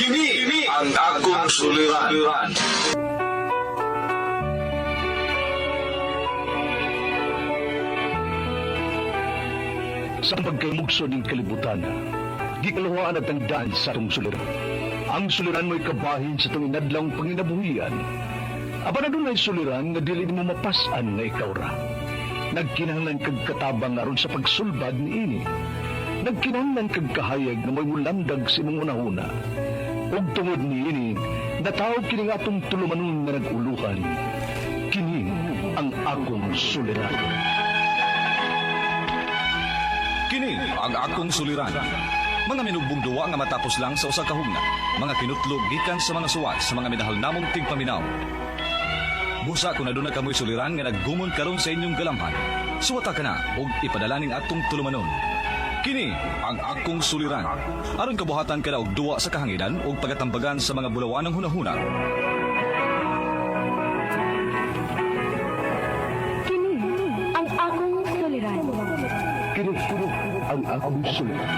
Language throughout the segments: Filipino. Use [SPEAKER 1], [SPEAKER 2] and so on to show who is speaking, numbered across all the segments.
[SPEAKER 1] Kini ang akong suliran.
[SPEAKER 2] Sa pagkaymugso ng kalibutan, gikalawaan at ang daan sa itong suliran. Ang suliran mo'y kabahin sa itong inadlang panginabuhian. Aba na doon ay suliran nga dili mo mapasan nga ikaw ra. Nagkinahanglan kag katabang aron sa pagsulbad ni ini. Nagkinahanglan kag kahayag na may mulamdag si mong unahuna. Ug tungod ni ini, natawag kini nga atong tulumanon nga naguluhan. Kini ang akong suliran.
[SPEAKER 3] Kini ang akong suliran. Mga minugbong duwa nga matapos lang sa usa ka hugna. Mga kinutlog gikan sa mga suwat sa mga minahal namong tigpaminaw. Busa kung aduna kamoy suliran nga naggumon karon sa inyong galamhan. Suwata ka na ug ipadalaning atong tulumanon. Kini ang akong suliran. Aron kabuhatan ka na og duwa sa kahanginan ug pagatambagan sa mga bulawanang hunahuna.
[SPEAKER 4] Kini ang akong suliran.
[SPEAKER 2] Kini ang akong suliran.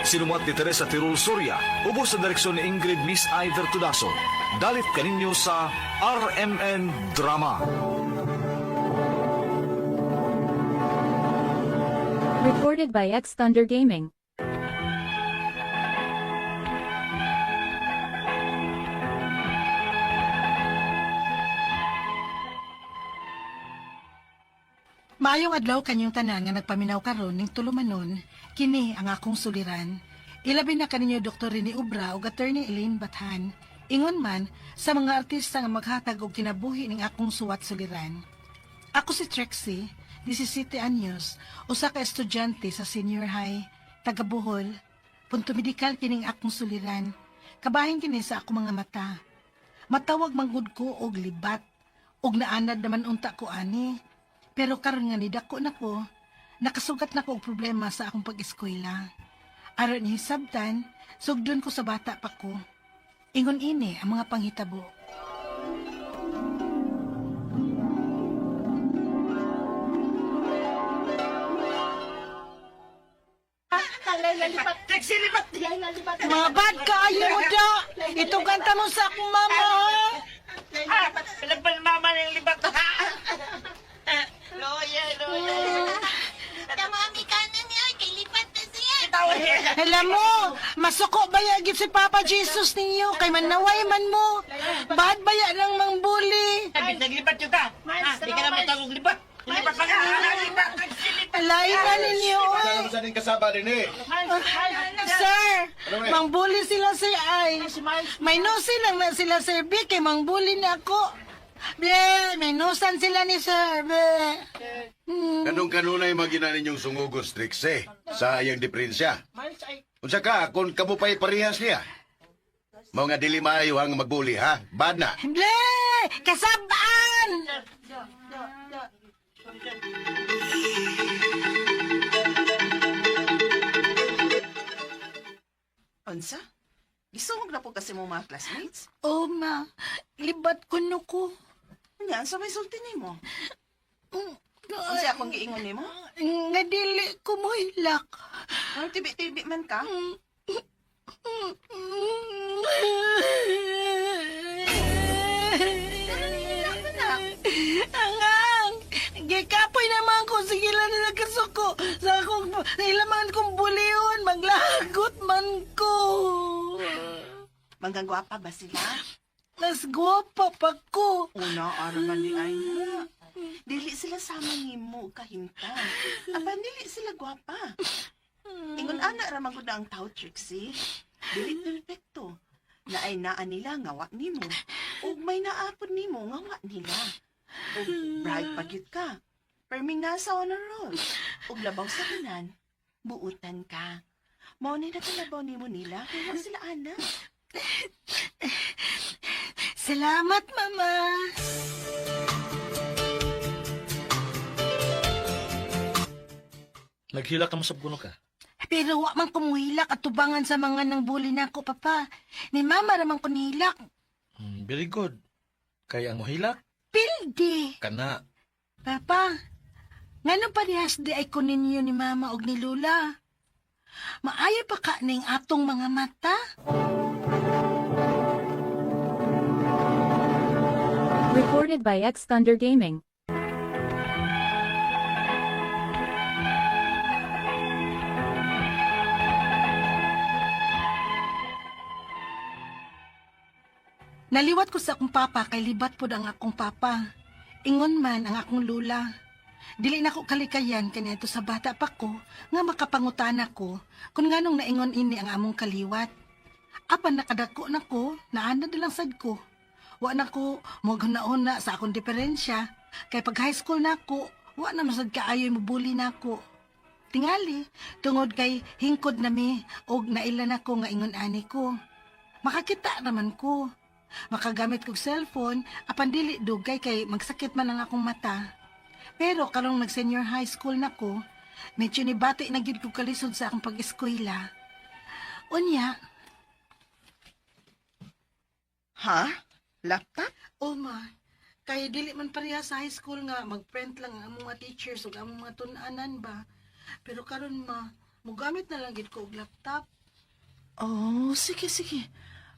[SPEAKER 3] Sinumat ni Teresa Tirul Soria, ubos sa direksyon ni Ingrid Miss Iver Tudaso. Dalit kaninyo sa RMN Drama.
[SPEAKER 5] Recorded by X Thunder Gaming.
[SPEAKER 6] Maayong adlaw kanyang tanan nga nagpaminaw karon ning tulumanon, kini ang akong suliran. Ilabi na kaninyo Dr. Rene Ubra ug Attorney Elaine Bathan. Ingon man sa mga artista nga maghatag og kinabuhi ning akong suwat suliran. Ako si Trixie, 17 anyos, usa ka estudyante sa senior high, taga Bohol. Punto medikal kining akong suliran. Kabahin kini sa akong mga mata. Matawag manggod ko og libat, og naanad naman unta ko ani. Pero karon nga nidako na ko, nakasugat na ko og problema sa akong pag-eskwela. Aron hisabtan, sugdon ko sa bata pa ko. Ingon ini ang mga panghitabo. Mga bad kaayo mo da! Ito kanta mo sa akong mama, ha?
[SPEAKER 7] Pinagbal mama ng libat. Loya.
[SPEAKER 8] Tamami ka na niya, kay lipat na siya.
[SPEAKER 6] Alam mo, masuko bayagit si Papa Jesus ninyo, kay manaway man mo. Bad baya ng mangbuli.
[SPEAKER 7] Sabi, naglibat yun ka. Di ka naman tagong libat. Libat pa ka.
[SPEAKER 6] Alain na ninyo, oy.
[SPEAKER 9] Sa din kasaba din eh.
[SPEAKER 6] Sir, mangbuli sila si Ay. May nusin lang na sila Sir B, kay mangbuli na ako. Ble, may nusan sila ni Sir B.
[SPEAKER 9] Kanong-kanunay magina ninyong sungugos, Trixie, sa iyang diferensya. Unsa ka, kung kamupay parehas niya. Mga dili maayo ang magbuli, ha? Bad na.
[SPEAKER 6] Ble, kasabaan!
[SPEAKER 10] Unsa? Gisungog na po kasi mo mga classmates.
[SPEAKER 6] Oh, ma, libat ko no ko.
[SPEAKER 10] Nga, sa may sulti nimo. Unsa akong giingon nimo?
[SPEAKER 6] Nga dili ko mo hilak.
[SPEAKER 10] Ang tibi-tibi man ka?
[SPEAKER 6] Angang! Gikapoy naman ko sige lang nila kasuko. Sa akong nilaman kong bulion, maglagot man ko.
[SPEAKER 10] Manggang gwapa ba sila?
[SPEAKER 6] Mas gwapa pa ko.
[SPEAKER 10] Una, araman ni ay na. Dili sila sama nimo kahintan. Apan dili sila gwapa. Ingon ana raman ko na ang tao, Trixie. Dili perfecto. Na ay naa nila ngawa nimo. Ug may naapod nimo ngawa nila. Ug bright pagyud ka. Perming nasa honor roll. Ug labaw sa tanan, buutan ka. Mao ni nakalabaw nimo nila kaya sila ana.
[SPEAKER 6] Salamat, Mama.
[SPEAKER 11] Naghila ka mo sa puno ka.
[SPEAKER 6] Pero wa man kumuhilak at tubangan sa mga nang bully na ako, Papa. Ni Mama raman ko nihilak.
[SPEAKER 11] Very good. Kaya ang mohilak,
[SPEAKER 6] Pildi.
[SPEAKER 11] kana.
[SPEAKER 6] Papa, ngano parehas di ay kunin niyo ni Mama og ni Lula? Maayo pa ka ning atong mga mata.
[SPEAKER 5] Recorded by X Thunder Gaming.
[SPEAKER 6] Naliwat ko sa akong papa kay libat pod ang akong papa. Ingon man ang akong lula. Dili na ko kalikayan kanito sa bata pa ko nga makapangutana ko kung nganong naingon ini ang among kaliwat. Apan nakadako na ko, naana na lang sad ko. Wa na ko moghuna-una sa akong diferensya kay pag high school na ko, wa na masad kaayoy mobuli na ko. Tingali, tungod kay hingkod na mi og naila na ko nga ingon ani ko. Makakita naman ko. Makagamit kog cellphone, apan dili dugay kay magsakit man ang akong mata. Pero karong nag-senior high school na ko, medyo ni bati na gyud ko kalisod sa akong pag-eskwela. Unya,
[SPEAKER 10] Ha? Laptop?
[SPEAKER 6] oh ma, kay dili man pareha sa high school nga mag-print lang ang mga teachers ug ang mga tun-anan ba. Pero karon ma, mogamit na lang gyud ko og laptop.
[SPEAKER 10] Oh, sige.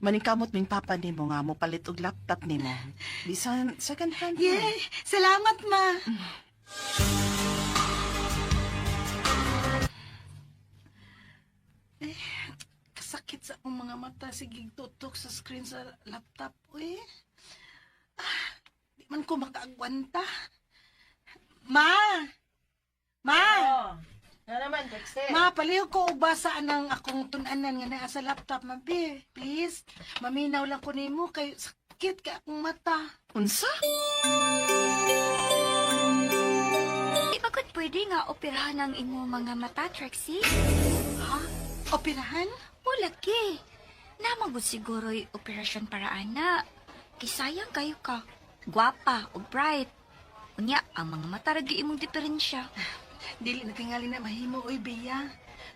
[SPEAKER 10] Maningkamot ming papa nimo nga mo palit og laptop nimo. Bisan second hand.
[SPEAKER 6] Yay! Salamat ma. Kasakit sa akong mga mata, sige tutok sa screen sa laptop. Uy, di man ko makaagwanta. Ma!
[SPEAKER 7] Na naman, Dexter.
[SPEAKER 6] Ma, palihog ko ubasa ng akong tunanan nga naa sa laptop, mabi. Please, maminaw lang ko nimo kay sakit ka akong mata.
[SPEAKER 10] Unsa?
[SPEAKER 4] Di ba gud pwede nga operahan ang imo mga mata, Trixie?
[SPEAKER 6] Ha? Operahan?
[SPEAKER 4] O lagi. Namang gud siguro'y operasyon para ana. Kisayang kayo ka. Gwapa o bright. Unya, ang mga mata ragi imong diferensya.
[SPEAKER 6] Dili na tingali na mahimo, oy, Bea.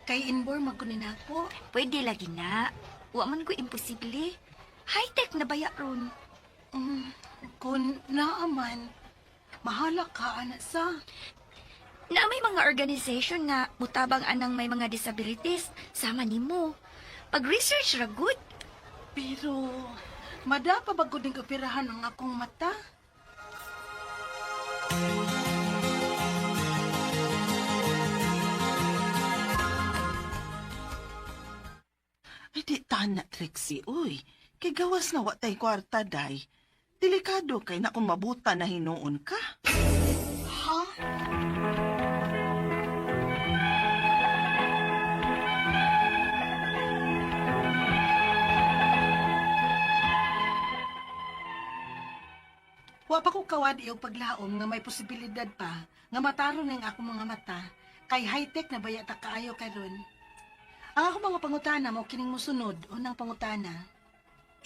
[SPEAKER 6] Kay inborn magkunin ako.
[SPEAKER 4] Pwede lagi na. Wa man ko imposible. High-tech na baya ron.
[SPEAKER 6] Kung naaman, mahala ka, anak sa.
[SPEAKER 4] Na may mga organization nga mutabang anang may mga disabilities sama nimo. Pag-research ra good.
[SPEAKER 6] Pero, mada pa ba guding operahan ang akong mata?
[SPEAKER 10] Ay, di tana, Trixie. Uy, kay gawas na watay kwarta, day. Delikado kay na kung mabuta na hinuon ka.
[SPEAKER 6] Ha? Wa pa ko kawad iyong paglaom nga may posibilidad pa nga mataron ng akong mga mata kay high-tech na baya ta kaayo karon. Ang akong mga pangutana mo kining mosunod unang pangutana.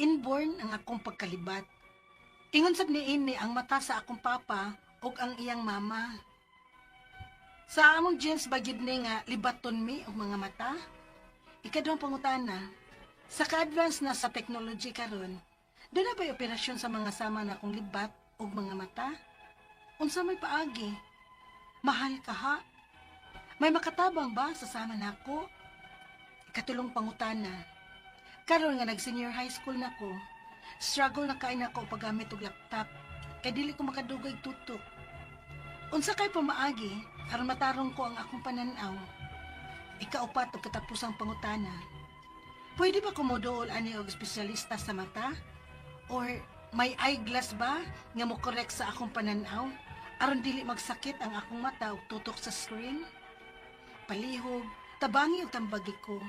[SPEAKER 6] Inborn ang akong pagkalibat. Ingon sab niini ang mata sa akong papa ug ang iyang mama. Sa among genes ba gyud ni nga libaton mi og mga mata? Ikaduhang pangutana. Sa ka-advance na sa technology karon, doon na ba'y operasyon sa mga sama na akong libat o mga mata? Unsa may paagi? Mahal ka ha? May makatabang ba sa sama na ako? Ikatulong pangutana. Karon nga nag-senior high school na ko, struggle na kain ako paggamit og laptop, kay dili ko makadugay tutok. Unsa kay pamaagi, aron matarong ko ang akong pananaw. Ikaupat og katapusang pangutana. Pwede ba kumuduol ani og espesyalista sa mata? Or may eyeglass ba nga mo correct sa akong pananaw aron dili magsakit ang akong mata ug tutok sa screen? Palihog, tabangi ug tambagi ko.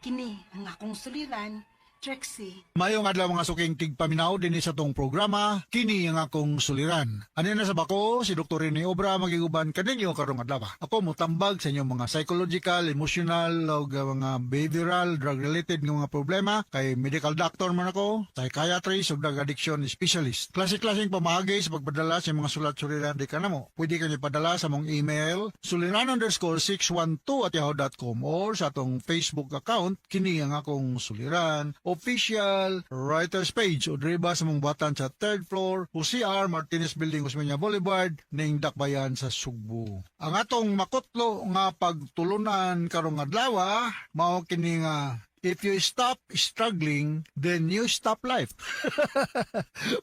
[SPEAKER 6] Kini ang akong suliran, Trixie.
[SPEAKER 12] Mayong adlaw mga suking tigpaminaw din sa tong programa, kini ang akong suliran. Ano na sa bako, si Dr. Rene Obra magiguban kaninyo karong adlaw. Ako mutambag sa inyong mga psychological, emotional, o mga behavioral, drug-related ng mga problema. Kay medical doctor man ako, psychiatrist o drug addiction specialist. Klase-klaseng pamahagi sa pagpadala sa mga sulat-suliran di ka na mo. Pwede kayo padala sa mong email, suliran_612@yahoo.com or sa atong Facebook account, kini ang akong suliran o official writers page o driba sa mong batan sa 3rd floor UCR Martinez Building Osmeña Boulevard ning Dakbayan sa Sugbo. Ang atong makutlo nga pagtulunan karong adlaw mao kini nga if you stop struggling, then you stop life.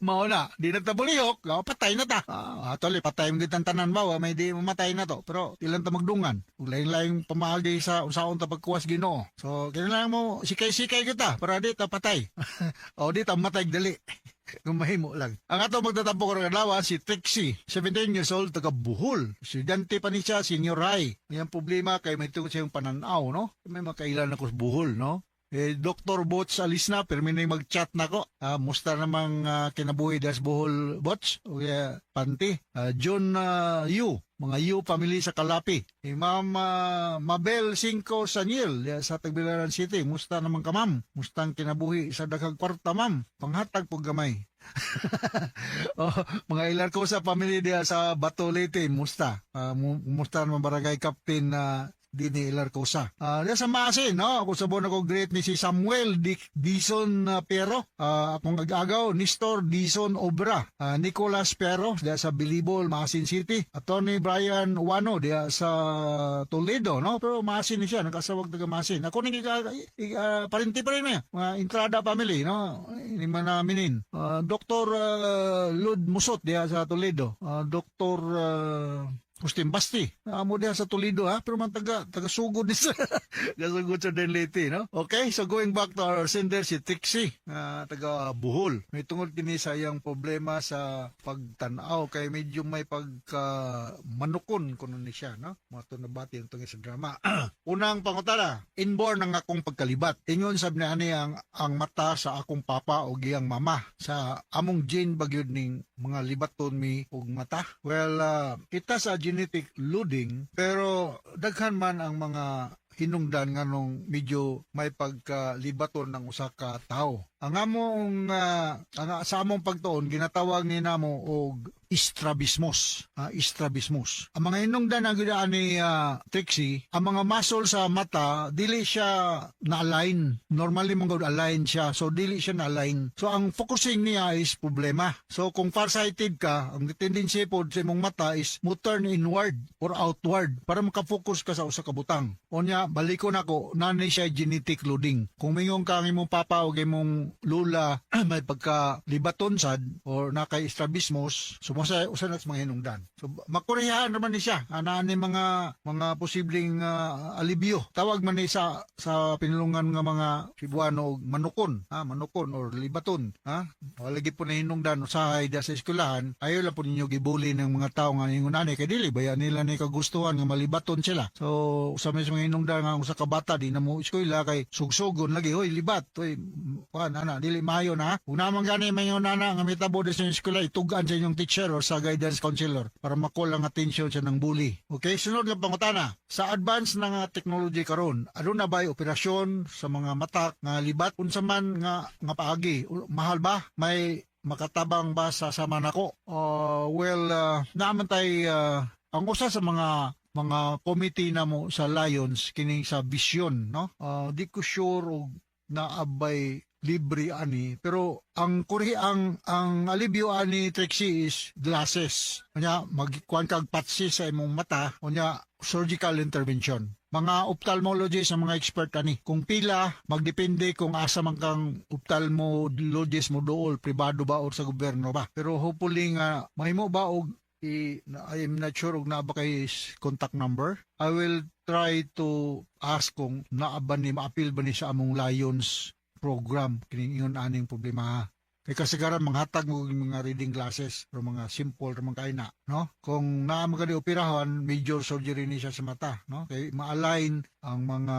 [SPEAKER 12] Mao na, di na ta bulihok, patay na ta. Atoli, patay mo ang tanan ba, may di mamatay na to. Pero ilan ta magdungan. Lain-lain pamahagi sa usaon ta pagkuwas Ginoo. So, kailangan mo sikay-sikay kita para di ta patay. O di ta matay dali. Kumahimo lang. Ang ato magtatampo ko ng adlaw si Trixie, 17 years old, taga Bohol. Estudyante pa ni siya, senior high. Ang problema kay may tungkol siyang pananaw, no? May makailan ako sa Bohol, no? Dr. Bots alis na, pero may mag-chat na ko. Musta namang kinabuhi das Bohol Bots? O Panti. John Yu, mga Yu family sa Kalapi. Ma'am Mabel Cinco Saniel sa Tagbilaran City. Musta naman ka, ma'am? Mustang kinabuhi sa daghang kwarta, ma'am? Panghatag po gamay. Mga ilar ko sa family dia sa Batolete, musta? Musta naman barangay captain Dini Ilar Cosa. Sa Masin, no? Ako sabon ako great ni si Samuel Dison Pero. Akong agagaw, Nestor Dison Obra. Nicolas Pero, diya sa Bilibol, Masin City. Attorney Brian Wano, diya sa Toledo, no? Pero Masin ni siya, nakasawag taga Masin. Ako nang parinti pa rin niya. Entrada family, no? Hindi man naminin. Dr. Lud Musot, diya sa Toledo. Dr. Agustin Basti, amo diya sa Toledo pero man taga-sugod ni sa taga-sugod sa Denlete, no? Okay, so going back to our sender si Trixie, taga Bohol. May tungod kini sa iyang problema sa pagtanaw kay medyo may manukon kuno ni siya, no? Mato na bati ang tungod sa drama. Unang pangutana, inborn ang akong pagkalibat. Ingon sab ni ani ang mata sa akong papa o giyang mama sa among gene bagyod ning mga libaton mi og mata. Well, kita sa genetic loading, pero daghan man ang mga hinungdan nga nung medyo may pagkalibaton ng usa ka tao. Ang among sa among pagtuon ginatawag ni namo og strabismus. Strabismus. Ang mga hinungdan ang gidaan ni Trixie, ang mga muscle sa mata dili siya na-align. Normally mong align siya, so dili siya na-align. So ang focusing niya is problema. So kung farsighted ka, ang tendency pod sa imong mata is mo turn inward or outward para makafocus ka sa usa ka butang. Unya balikon ako, nanay siya genetic loading. Kung mingong ka ang imong papa o imong lula may pagkalibaton sad or nakay-strabismus, sumasa usa na sa mga hinungdan. So makorehaan naman ni siya ana ni mga posibleng alibyo. Tawag man ni sa pinulungan nga mga Cebuano og manukon, manukon or libaton, Walagi po na hinungdan usahay da sa eskwelahan, ayo lang po ninyo gibuli ng mga tao nga ingon ani kay dili baya nila ni kagustuhan nga malibaton sila. So usa man sa mga hinungdan nga usa ka bata di na mo eskwela kay sugsugon lagi, hoy libat, hoy ana dili maayo na. Ug naman gani mayon ana nga mitabo sa eskwela itugan sa inyong teacher or sa guidance counselor para makol ang atensyon sa nang bully. Okay, sunod nga pangutana. Sa advance na nga technology karon, aduna ba'y operasyon sa mga mata nga libat unsa man nga paagi? Mahal ba? May makatabang ba sa sama nako? Naman tay ang usa sa mga committee na mo sa Lions kining sa vision, no? Di ko sure og naabay libre ani, pero ang alibyo ani Trixie is glasses. Kanya magkuan kag patsi sa imong mata, kanya surgical intervention. Mga ophthalmologist sa mga expert ani. Kung pila, magdepende kung asa man kang ophthalmologist mo dool, pribado ba or sa gobyerno ba. Pero hopefully nga mahimo ba og I'm not sure og naa ba kay contact number. I will try to ask kung naa ba ni maapil ba ni sa among Lions program kining ingon aning problema. Kay kasagaran manghatag mo mga reading glasses o mga simple ra man kay na, no? Kung naa man kadi operahan, major surgery ni siya sa mata, no? Kay ma-align ang mga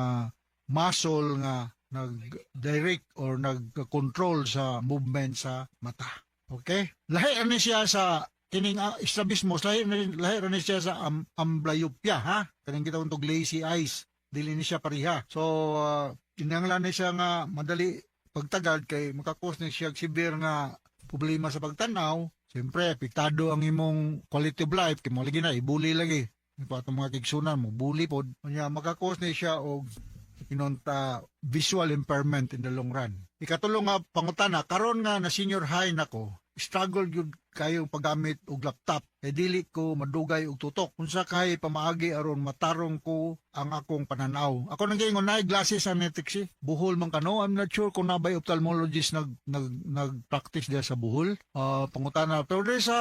[SPEAKER 12] muscle nga nag-direct or nag-control sa movement sa mata. Okay? Lahi ani siya sa kining strabismus, lahi ani siya sa amblyopia, ha? Kaning kita untog lazy eyes, dili ni siya pareha. So kinahanglan ni siya nga madali pagtagad kay makakos ni siya severe nga problema sa pagtanaw. Siyempre, apektado ang imong quality of life kay mo lagi na ibuli lagi. Ito mga kigsunan mo, bully pod. Kanya makakos ni siya og inunta visual impairment in the long run. Ikatulong nga pangutana, karon nga na senior high nako, struggle gyud kayo paggamit og laptop, dili ko madugay og tutok. Unsa kay pamaagi aron matarong ko ang akong pananaw. Ako nang giingon na glasses ang Trixie. Buhol man kano, I'm not sure kung nabay ophthalmologist nag-practice diya sa buhol. Pangutana, pero diya sa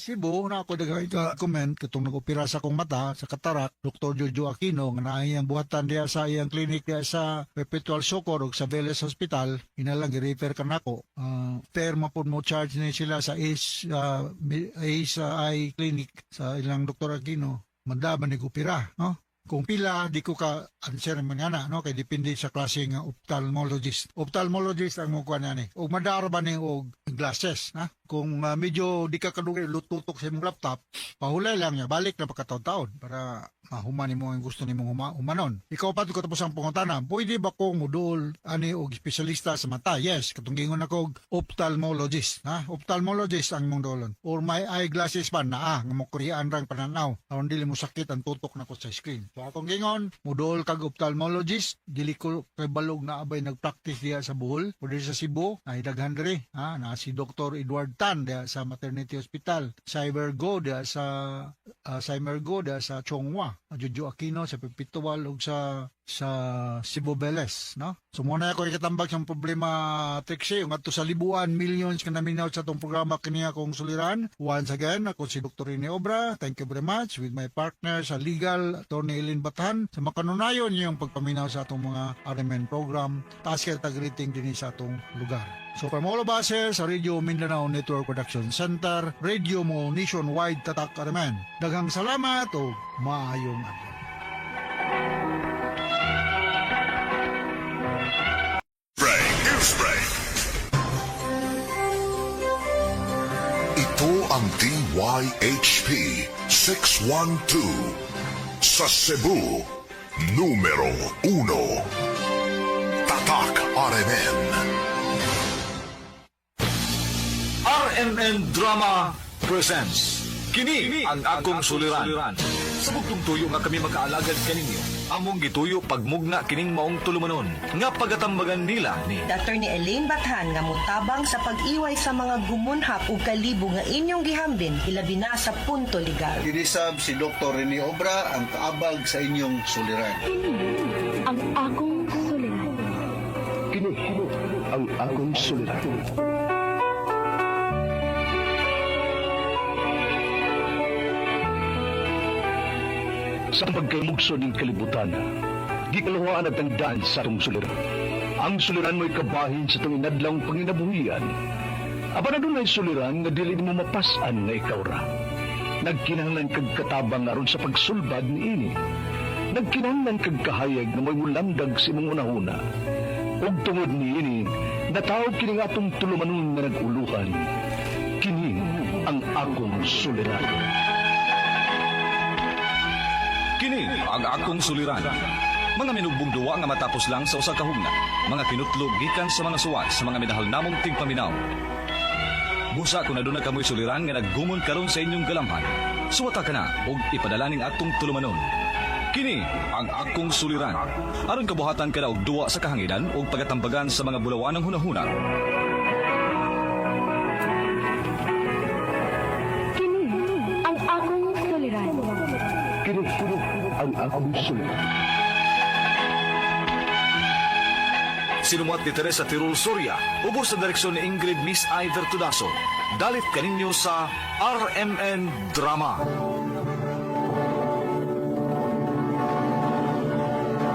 [SPEAKER 12] Cebu na ako dagay ka comment katong nag-opera sa akong mata sa katarak, Dr. Jojo Aquino nga naay ang buhatan diya sa iyang clinic diya sa Perpetual Socor ug sa Vélez Hospital, inalang gi-refer ka nako. Fair mapod mo charge ni sila sa Ace Eye Clinic sa ilang Dr. Aquino. Manda ba nag-opera, no? Kung pila, di ko ka answer man nga no? Kaya depende sa klase nga ophthalmologist. Ophthalmologist ang mukha niya ni. O madara ba ni og glasses, na? Kung medyo di ka kadugay lututok sa imong laptop, pahulay lang niya, balik na pagkataon-taon para mahuman mo ang gusto ni mong humanon. Ikaw pa ko tapos ang pangutana, pwede ba kong modul ani og espesyalista sa mata? Yes, katong gingon ako ophthalmologist, ha? Ophthalmologist ang mong dolon. Or may eyeglasses pa na nga mo kuryaan rang pananaw. Aron dili mo sakit ang tutok nako sa screen. So akong gingon, modul kag ophthalmologist, dili ko kay balog na abay nagpractice diya sa Bohol, o sa Cebu, ay daghan diri, ha? Na si Dr. Edward Tan diya sa Maternity Hospital, Cybergo diya sa Chongwa, Jojo Aquino sa Perpetual ug sa Cebu Vélez, no? So muna ako ikatambag sa problema Trixie, yung ato sa libuan, millions ka naminaw sa itong programa kaniya kong suliran. Once again, ako si Dr. Rene Obra. Thank you very much with my partner sa legal, Attorney Eileen Bathan, sa makanunayon yung pagpaminaw sa atong mga RMN program. Taas kayo tag-rating din sa atong lugar. So from all of us here sa Radio Mindanao Network Production Center, radio mo nationwide tatak RMN. Daghang salamat o maayong adlaw.
[SPEAKER 13] Ito ang DYHP 612 sa Cebu, numero 1. Tatak RMN.
[SPEAKER 3] RMN Drama presents Kini ang akong suliran. Sa bugtong tuyo nga kami magkaalagad kaninyo. Among gituyo pagmugna kining maong tulumanon. Nga pagatambagan nila ni
[SPEAKER 14] Dr. ni Eileen Bathan nga mutabang sa pag-iway sa mga gumunhap ug kalibo nga inyong gihambin ilabi na sa punto legal.
[SPEAKER 15] Kinisab si Dr. Rene Obra ang kaabag sa inyong suliran.
[SPEAKER 5] Ang akong suliran.
[SPEAKER 2] Kini ang akong suliran. Sa pagkaymugso ng kalibutan, gikalawaan at ang daan sa itong suliran. Ang suliran mo'y kabahin sa itong inadlang panginabuhian. Aba na doon ay suliran nga dili mo mapasan nga ikaw ra. Nagkinahanglan kag katabang aron sa pagsulbad ni ini. Nagkinahanglan kag kahayag na may mulamdag si mong unahuna. Ug tungod ni ini, natawag kini nga atong tulumanon nga nag-uluhan. Kini ang akong suliran.
[SPEAKER 3] Kini ang akong suliran. Mga minugbong duwa nga matapos lang sa usa ka hugna. Mga kinutlog gikan sa mga suwat sa mga minahal namong tingpaminaw. Busa kung aduna kamoy suliran nga naggumon karon sa inyong galamhan. Suwata ka na ug ipadala ning atong tulumanon. Kini ang akong suliran. Aron kabuhatan ka na og duwa sa kahanginan ug pagatambagan sa mga bulawan ng hunahuna.
[SPEAKER 5] Kini ang akong suliran.
[SPEAKER 2] Kini ang akong suliran.
[SPEAKER 3] Sinumat ni Teresa Tirul Soria, ubos sa direksyon ni Ingrid Miss Iver Tudaso. Dalit kaninyo sa RMN Drama.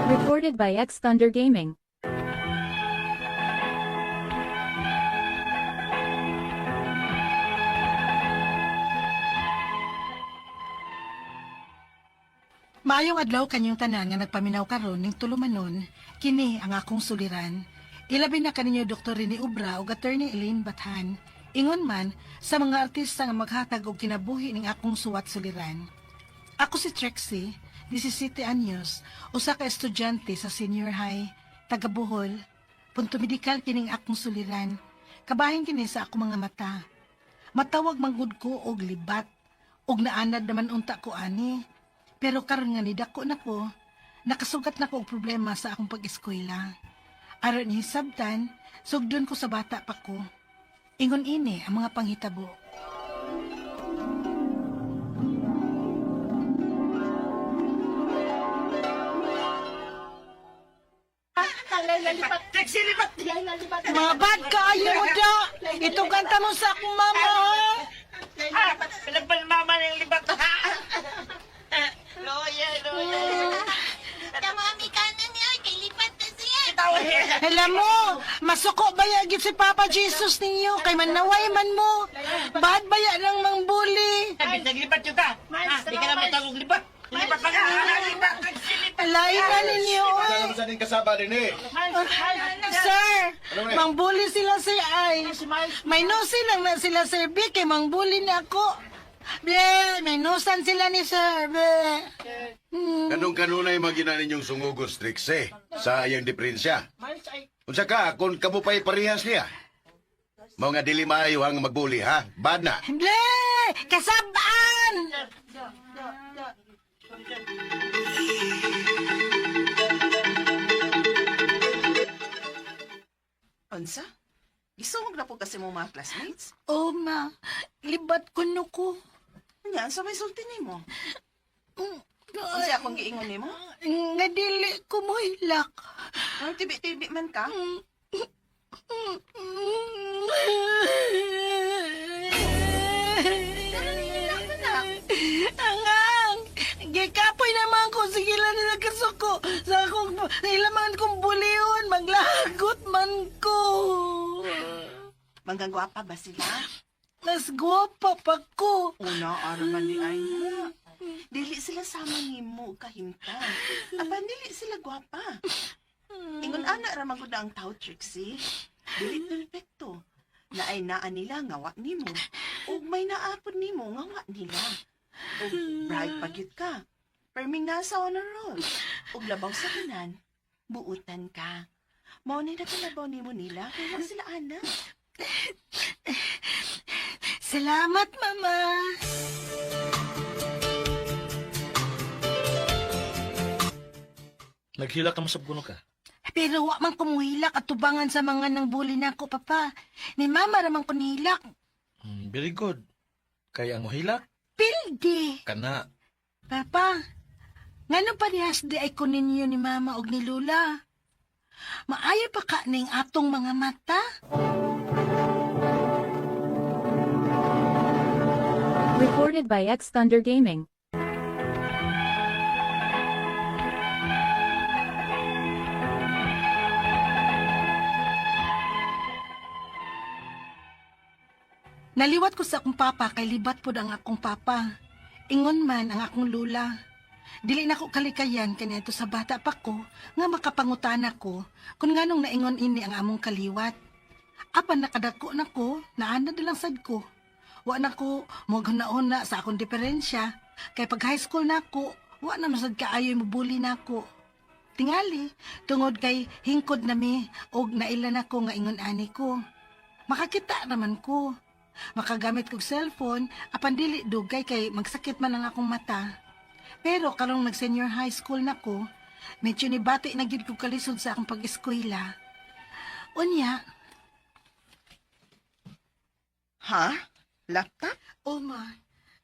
[SPEAKER 5] Recorded by X Thunder Gaming.
[SPEAKER 6] Maayong adlaw kanyang tanan nga nagpaminaw karon ning tulumanon, kini ang akong suliran. Ilabi na kaninyo Dr. Rene Obra ug Attorney Eileen Bathan. Ingon man sa mga artista nga maghatag og kinabuhi ning akong suwat suliran. Ako si Trixie, 17 anyos, usa ka estudyante sa senior high, taga Bohol. Punto medikal kining akong suliran. Kabahin kini sa akong mga mata. Matawag manggod ko og libat, og naanad naman unta ko ani. Pero karon nga nidako na ko, Nakasugat na ko og problema sa akong pag-eskwela. Aron ni sabtan, sugdon ko sa bata pa ko. Ingon ini ang mga panghitabo.
[SPEAKER 7] Taxi, lipat!
[SPEAKER 6] Mga bad kaayo mo da! Ito kanta mo sa akong mama, ha?
[SPEAKER 7] Pinagbal mama ng libat, ha? Loya.
[SPEAKER 8] Tamami ka na niya, kay lipat na siya.
[SPEAKER 6] Alam mo, masuko bayagit si Papa Jesus ninyo, kay manaway man mo. Bad baya lang mang bully.
[SPEAKER 7] Naglipat yun ka. Di ka na matagong libat. Lipat pa ka. Lipat.
[SPEAKER 6] Alain na ninyo, oy.
[SPEAKER 9] Ano sa din kasaba din eh?
[SPEAKER 6] Sir, mang bully sila si Ay. May nusin lang na sila Sir B, kay mang bully na ako. Be, may nusan sila ni Sir B.
[SPEAKER 9] Kanong-kanunay magina ninyong sungugos, Trixie, sa iyang deprinsya. Unsa ka, kung kamo pa'y parehas niya. Mao nga dili maayo ang magbuli, ha? Bad na.
[SPEAKER 6] Ble, kasabaan!
[SPEAKER 10] Unsa? Gisungog na po kasi mo mga classmates.
[SPEAKER 6] Oh, ma, libat ko no ko.
[SPEAKER 10] Nga, sa may sulti nimo. Unsa akong giingon nimo?
[SPEAKER 6] Nga dili ko mo hilak.
[SPEAKER 10] Ang tibi-tibi man ka?
[SPEAKER 6] Angang! Gikapoy naman ko, sige lang nila kasuko. Sa akong, ilaman kong bulion, maglagot man ko.
[SPEAKER 10] Manggang gwapa ba sila?
[SPEAKER 6] Mas gwapa pa ko.
[SPEAKER 10] Una, araman ni Aina. Dili sila sama nimo kahimtan. Apan dili sila gwapa. Ingon ana raman ko na ang tao, Trixie. Dili perfecto. Na ay naa nila ngawa nimo. O may naapod nimo ngawa nila. O bright pagyud ka. Perming nasa honor roll. O labaw sa kanan. Buutan ka. Mao ni nakalabaw nimo nila kaya sila ana.
[SPEAKER 6] Salamat, Mama.
[SPEAKER 11] Naghila ka mo sa buno ka.
[SPEAKER 6] Pero wa man kumuhilak at tubangan sa mga nang bully na ako, Papa. Ni Mama ramang kunihilak.
[SPEAKER 11] Very good. Kaya ang mohilak,
[SPEAKER 6] Pildi.
[SPEAKER 11] kana.
[SPEAKER 6] Papa, ngano parehas di ay kunin niyo ni Mama og ni Lula? Maayo pa ka ning atong mga mata?
[SPEAKER 5] Recorded by X Thunder Gaming.
[SPEAKER 6] Naliwat ko sa akong papa kay libat pod ang akong papa. Ingon man ang akong lula. Dili na ko kalikayan kanito sa bata pa ko nga makapangutan ako kung nganong naingon ini ang among kaliwat. Apan nakadako na ko, naana lang sad ko. Wa na ko moghuna-una sa akong diferensya kay pag high school na ko, wa na masad kaayoy mobuli na ko. Tingali, tungod kay hingkod na mi og nailan ako nga ingon ani ko. Makakita naman ko. Makagamit kog cellphone, apan dili dugay kay magsakit man ang akong mata. Pero karong nag-senior high school na ko, medyo ni bati na gyud ko kalisod sa akong pag-eskwela. Unya.
[SPEAKER 10] Ha? Laptop?
[SPEAKER 6] Oh ma,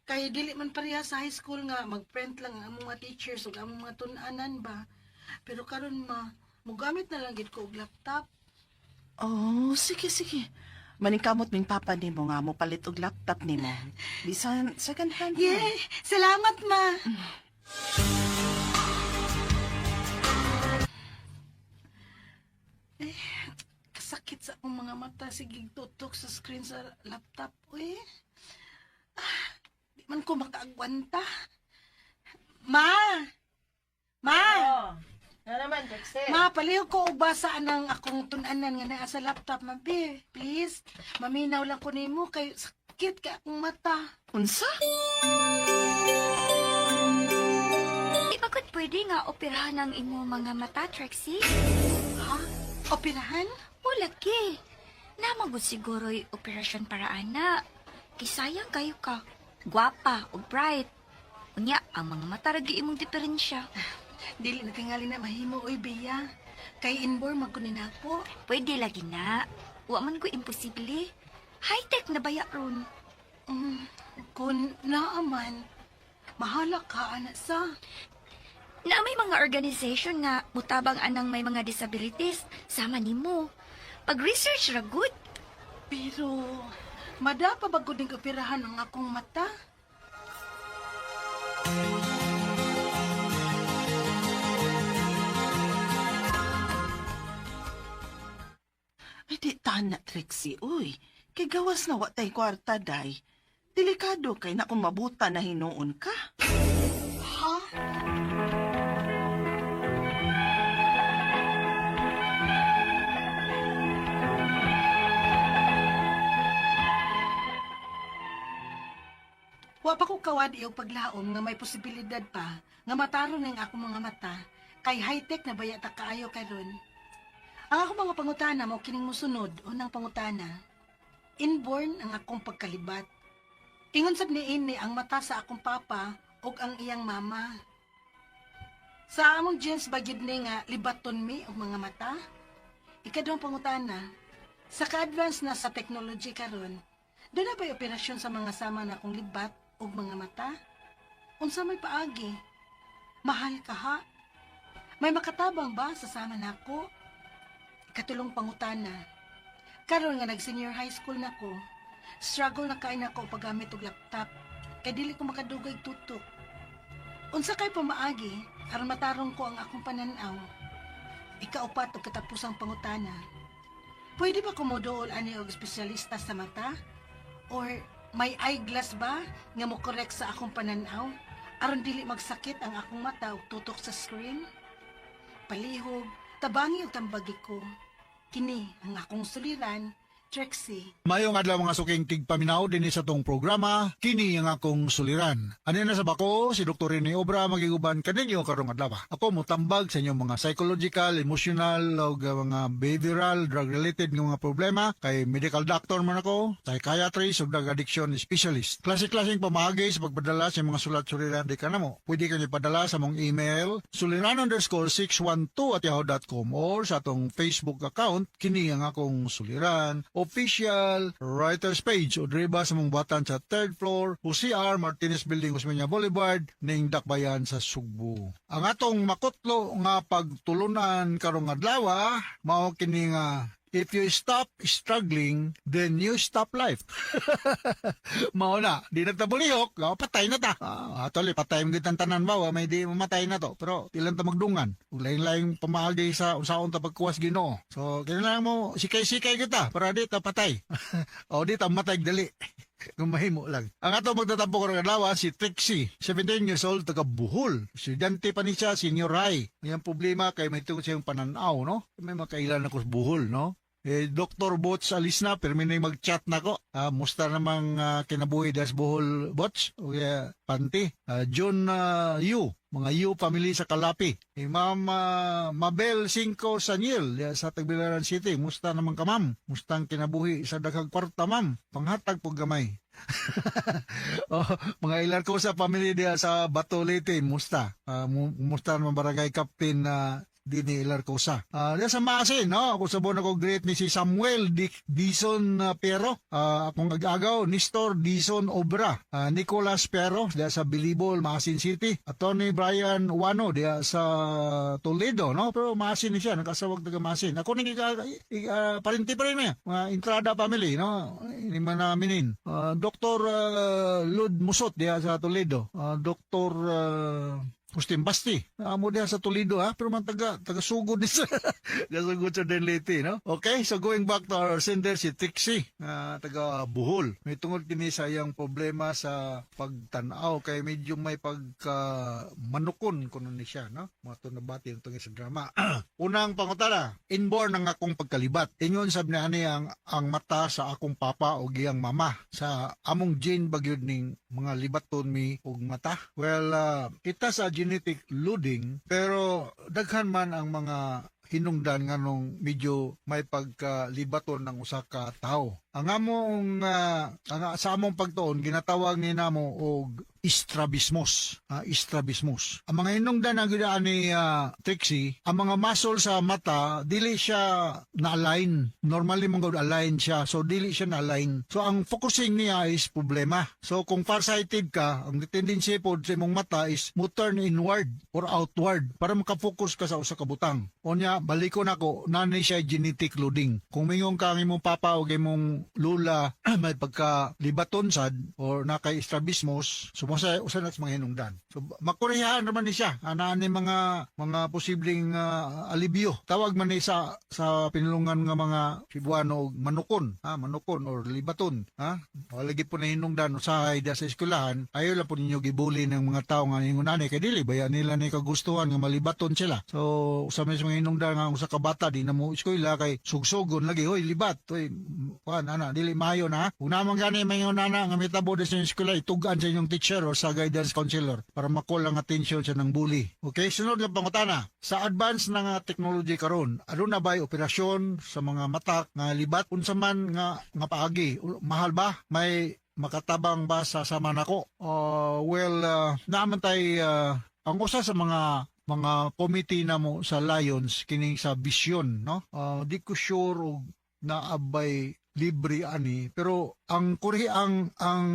[SPEAKER 6] kay dili man pareha sa high school nga mag-print lang ang mga teachers ug ang mga tun-anan ba. Pero karon ma, mogamit na lang gyud ko og laptop.
[SPEAKER 10] Oh, sige. Maningkamot ming papa nimo nga mo palit og laptop nimo. Bisan second hand.
[SPEAKER 6] Yay! Salamat, ma! Kasakit sa akong mga mata. Sige, tutok sa screen sa laptop. Uy. Di man ko makaagwanta. Ma!
[SPEAKER 7] Ano naman, Dexter?
[SPEAKER 6] Ma, paliw ko ubasa ng akong tunanan nga naa sa laptop, ma. Be, please. Maminaw lang ko nimo kay sakit ka akong mata.
[SPEAKER 10] Unsa?
[SPEAKER 4] Di ba gud pwede nga operahan ang imo mga mata, Trixie?
[SPEAKER 6] Ha? Operahan?
[SPEAKER 4] O, lagi. Namagod siguro'y operasyon para ana. Kisayang kayo ka. Gwapa o bright. Unya, ang mga mata ragi imong diferensya.
[SPEAKER 6] Dili na tingali na mahimo, oy, Bea. Kay inborn magkunin ako.
[SPEAKER 4] Pwede lagi na. Wa man ko imposible. High-tech na baya ron.
[SPEAKER 6] Kung naaman, mahala ka, anak sa.
[SPEAKER 4] Na may mga organization nga mutabang anang may mga disabilities, sama nimo. Pag-research ra good.
[SPEAKER 6] Pero, mada pa ba ko ding operahan ang akong mata?
[SPEAKER 10] Ay, di tana, Trixie, uy. Kay gawas na watay kwarta, day. Delikado kay na kung mabuta na hinuon ka.
[SPEAKER 6] Ha? Wa pa ko kawad iyong paglaom nga may posibilidad pa nga mataron ng akong mga mata kay high-tech na baya ta kaayo karon. Ang akong mga pangutana mo kining musunod unang pangutana. Inborn ang akong pagkalibat. Ingon sab niini ang mata sa akong papa ug ang iyang mama. Sa among genes ba gyud ni nga libaton mi og mga mata? Ikaduhang pangutana. Sa ka-advance na sa technology karon, doon na ba'y operasyon sa mga sama na akong libat o mga mata? Unsa may paagi? Mahal ka ha? May makatabang ba sa sama na ako? Ikatulong pangutana. Karon nga nag-senior high school na ko, struggle na kain ako paggamit og laptop, kay dili ko makadugay tutok. Unsa kay pamaagi, aron matarong ko ang akong pananaw. Ikaupat o katapusang pangutana. Pwede ba kumudool ani og espesyalista sa mata? Or may eyeglass ba nga mo correct sa akong pananaw aron dili magsakit ang akong mata ug tutok sa screen? Palihog, tabangi ug tambagi ko. Kini ang akong suliran, Trixie.
[SPEAKER 12] Mayong adlaw mga suking tigpaminaw din sa tong programa, kini ang akong suliran. Ano na sa bako, si Dr. Rene Obra magiguban kaninyo karong adlaw. Ako mutambag sa inyong mga psychological, emotional, o mga behavioral, drug-related ng mga problema. Kay medical doctor man ako, psychiatrist o drug addiction specialist. Klase-klaseng pamahagi sa pagpadala sa mga sulat-suliran di ka na mo. Pwede kayo ipadala sa mong email, suliran_612@yahoo.com or sa atong Facebook account, kini ang akong suliran. Official writers page o driba sa mong batan sa 3rd floor UCR Martinez Building, Osmeña Boulevard, ning Dakbayan sa Sugbo. Ang atong makutlo nga pagtulunan karong adlaw mao kini nga if you stop struggling, then you stop life. Mao na, di nagtabulihok, patay na ta. Atoli, patay mo ang tanan ba, may di mamatay na to. Pero, ilan ta magdungan. Lain-lain pamahagi sa unsaon ta pagkuwas Ginoo. So, kailangan mo, sikay-sikay kita, para di ta patay. O, di ta matay dali. Gumahimo lang. Ang ato magtatampo ko ng adlaw, si Trixie, 17 years old, taga Bohol. Estudyante pa ni siya, senior high. May problema kay may tungkol siyang pananaw, no? May makailan ako sa Bohol, no? Dr. Bots alis na, pero may mag-chat na ko. Musta namang kinabuhi das Bohol Bots? O Panti. John Yu, mga Yu family sa Kalapi. Ma'am Mabel Cinco Saniel sa Tagbilaran City. Musta naman ka, ma'am? Mustang kinabuhi sa daghang kwarta, ma'am? Panghatag po gamay. Mga ilan ko sa family dia sa Batolete, musta? Musta naman barangay Captain Dini Ilarcosa. Sa Masin, no? Ako sabon ako great ni si Samuel Dison Pero. Akong agagaw, Nestor Dison Obra. Nicolas Pero, diya sa Bilibol, Masin City. Attorney Brian Wano, diya sa Toledo, no? Pero Masin ni siya, nakasawag taga Masin. Ako nang parinti pa rin niya. Entrada family, no? Hindi man naminin. Dr. Lud Musot, diya sa Toledo. Dr. Agustin Basti, amo diya sa Toledo pero man taga-sugod ni sa taga-sugod sa Denliti, no? Okay, so going back to our sender, si Trixie, taga Bohol. May tungod kini sa iyang problema sa pagtanaw, kay medyo may pagka-manukon kuno ni siya, no? Mga ito nabati yung tungin sa drama. Unang pangutana, inborn ang akong pagkalibat. Ingon sab na ani ang mata sa akong papa o giyang mama. Sa among gene bagyod ning mga libaton mi og mata. Well, kita sa genetic loading, pero daghan man ang mga hinungdan nga nung medyo may pagkalibaton ng usa ka tao. ang among sa among pagtuon ginatawag ni namo og strabismus. Strabismus. Ang mga hinungdan ang gidaan ni Trixie, ang mga muscle sa mata dili siya na-align. Normally mong align siya, so dili siya na-align. So ang focusing niya is problema. So kung farsighted ka, ang tendency po sa imong mata is mo turn inward or outward para makafocus ka sa usa ka butang. Unya balikon ako, nanay siya genetic loading. Kung mingong ka ang imong papa o imong lula may pagka libaton sad or nakay strabismus, so usa na sa mga hinungdan. So makuriyahan naman ni siya ana ni mga posibleng alibyo. Tawag man ni sa pinulungan nga mga Cebuano og manukon, manukon or libaton, Wala gid po na hinungdan usahay da sa eskwelahan, ayo lang po ninyo gibuli ng mga tao nga hingunani kay dili baya nila ni kagustuhan nga malibaton sila. So usa man sa mga hinungdan nga usa ka bata di na mo eskwela kay sugsugon lagi, hoy libat, hoy ana dili maayo na. Ug namang gani mayon ana nga mitabo sa eskwela itugan sa inyong teacher o sa guidance counselor para makuha ang atensyon sa ng bully. Okay, sunod lang pangutana. Sa advance na nga technology karon, aduna ba'y operasyon sa mga mata nga libat unsa man nga paagi? Mahal ba? May makatabang ba sa sama nako? Naman tay ang usa sa mga committee na mo sa Lions kining sa vision, no? Di ko sure og naabay libre ani, pero ang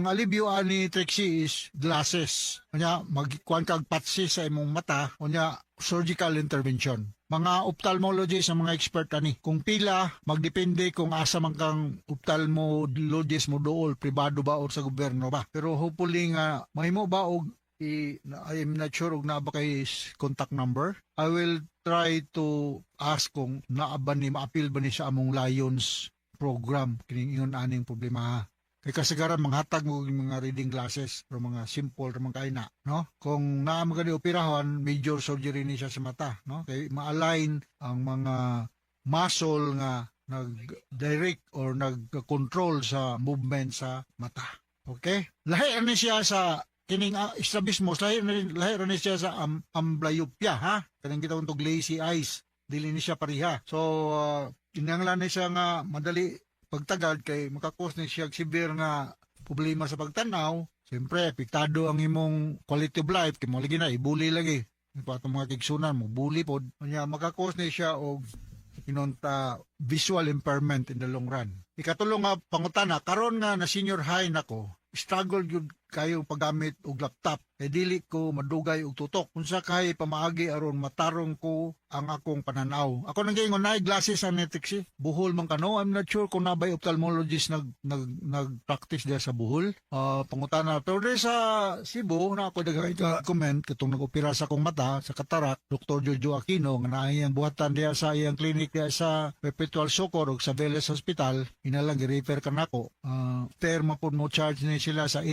[SPEAKER 12] alibyo ani Trixie is glasses. Kanya magkuan kag patsi sa imong mata, kanya surgical intervention. Mga ophthalmologist ang mga expert ani. Kung pila magdepende kung asa man kang ophthalmologist mo dool, pribado ba o sa gobyerno ba. Pero hopefully nga mahimo ba og I'm not sure og naa ba kay contact number. I will try to ask kung naa ba ni maapil ba ni sa among Lions program kining ingon aning problema. Kay kasagaran manghatag mo mga reading glasses o mga simple ra man kay na, no? Kung naa man gani operahon, major surgery ni siya sa mata, no? Kay ma-align ang mga muscle nga nag-direct or nag-control sa movement sa mata. Okay? Lahi ani siya sa kining strabismus, lahi ni siya sa amblyopia, ha? Kanang kita untog lazy eyes, dili ni siya pareha. So kinahanglan ni siya nga madali pagtagad kay makakos ni siya severe nga problema sa pagtanaw. Siyempre, apektado ang imong quality of life kay mo lagi na ibuli lagi. Patong mga kigsunan mo bully pod. Kanya makakos ni siya og inunta visual impairment in the long run. Ikatulong nga pangutana karon nga na senior high nako, struggle gyud kayo paggamit og laptop. Dili ko madugay og tutok. Unsa kay pamaagi aron matarong ko ang akong pananaw. Ako nang gingon na glasses ang Trixie. Buhol man kano. I'm not sure kung nabay ophthalmologist nag-practice diya sa buhol. Pangutana. Pero di sa Cebu na ako dagay ka comment katong nag-opera sa akong mata sa katarak, Dr. Jojo Aquino nga naay ang buhatan diya sa iyang clinic diya sa Perpetual Socor ug sa Vélez Hospital. Inalang gi-refer ka nako. Fair mapod mo charge ni sila sa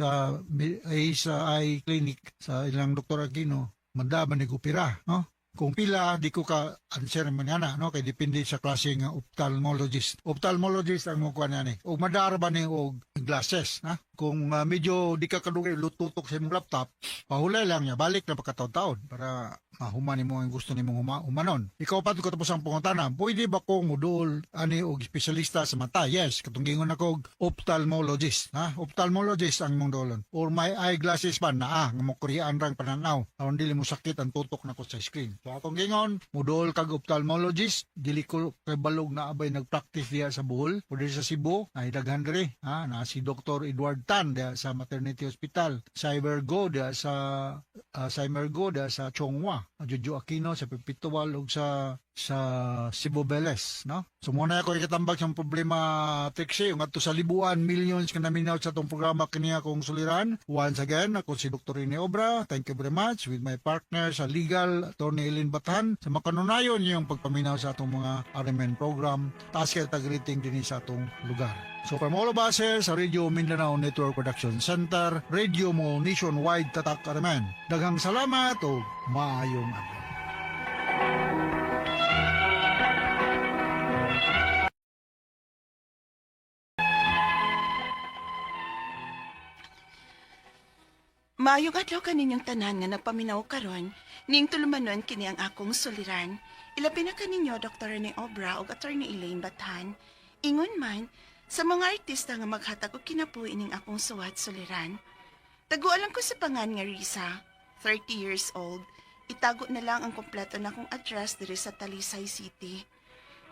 [SPEAKER 12] Eye Clinic sa ilang Dr. Aquino, mandaman nag-opera, no? Kung pila, di ko ka answer man yana, no? Kaya depende sa klase nga ophthalmologist. Ophthalmologist ang mukha niya ni. O madara ba ni og glasses, na? Kung medyo di ka kadugay lututok sa imong laptop, pahulay lang niya, balik na pagkataon-taon para mahuman mo ang gusto ni mong humanon. Ikaw pa ito katapos ang pangutana, pwede ba kong modul ani og espesyalista sa mata? Yes, katunggingon ako ophthalmologist, ha? Ophthalmologist ang mong dolon. Or may eyeglasses pa na nga mo kuryaan rang pananaw. Aron dili mo sakit ang tutok na ko sa screen. So akong gingon, modul kag ophthalmologist, dili ko kay balog na abay nagpractice diya sa Bohol, o sa Cebu, ay daghan diri, ha? Na si Dr. Edward Tan diya sa Maternity Hospital, Cybergo diya sa Chongwa, Jojo Aquino sa Perpetual ug sa Cebu Vélez, no? So muna ako ikatambag sa problema Trixie, yung ato sa libuan, millions ka namin sa itong programa kaniya kong suliran. Once again, ako si Dr. Rene Obra. Thank you very much with my partner sa legal, Attorney Eileen Bathan, sa makanunayon yung pagpaminaw sa atong mga RMN program. Taas kayo tag-rating din sa atong lugar. So from all of us here sa Radio Mindanao Network Production Center, radio mo nationwide tatak RMN. Daghang salamat o maayong adlaw.
[SPEAKER 10] Maayong adlaw kaninyong tanan nga nagpaminaw karon, ning tulumanon kini ang akong suliran. Ilabi na kaninyo Dr. Rene Obra ug Attorney Elaine Bathan. Ingon man, Sa mga artista nga maghatag og kinabuhi ning akong suwat suliran, tagualan ko sa pangan nga Risa, 30 years old. Itago na lang ang kompleto na akong address diri sa Talisay City.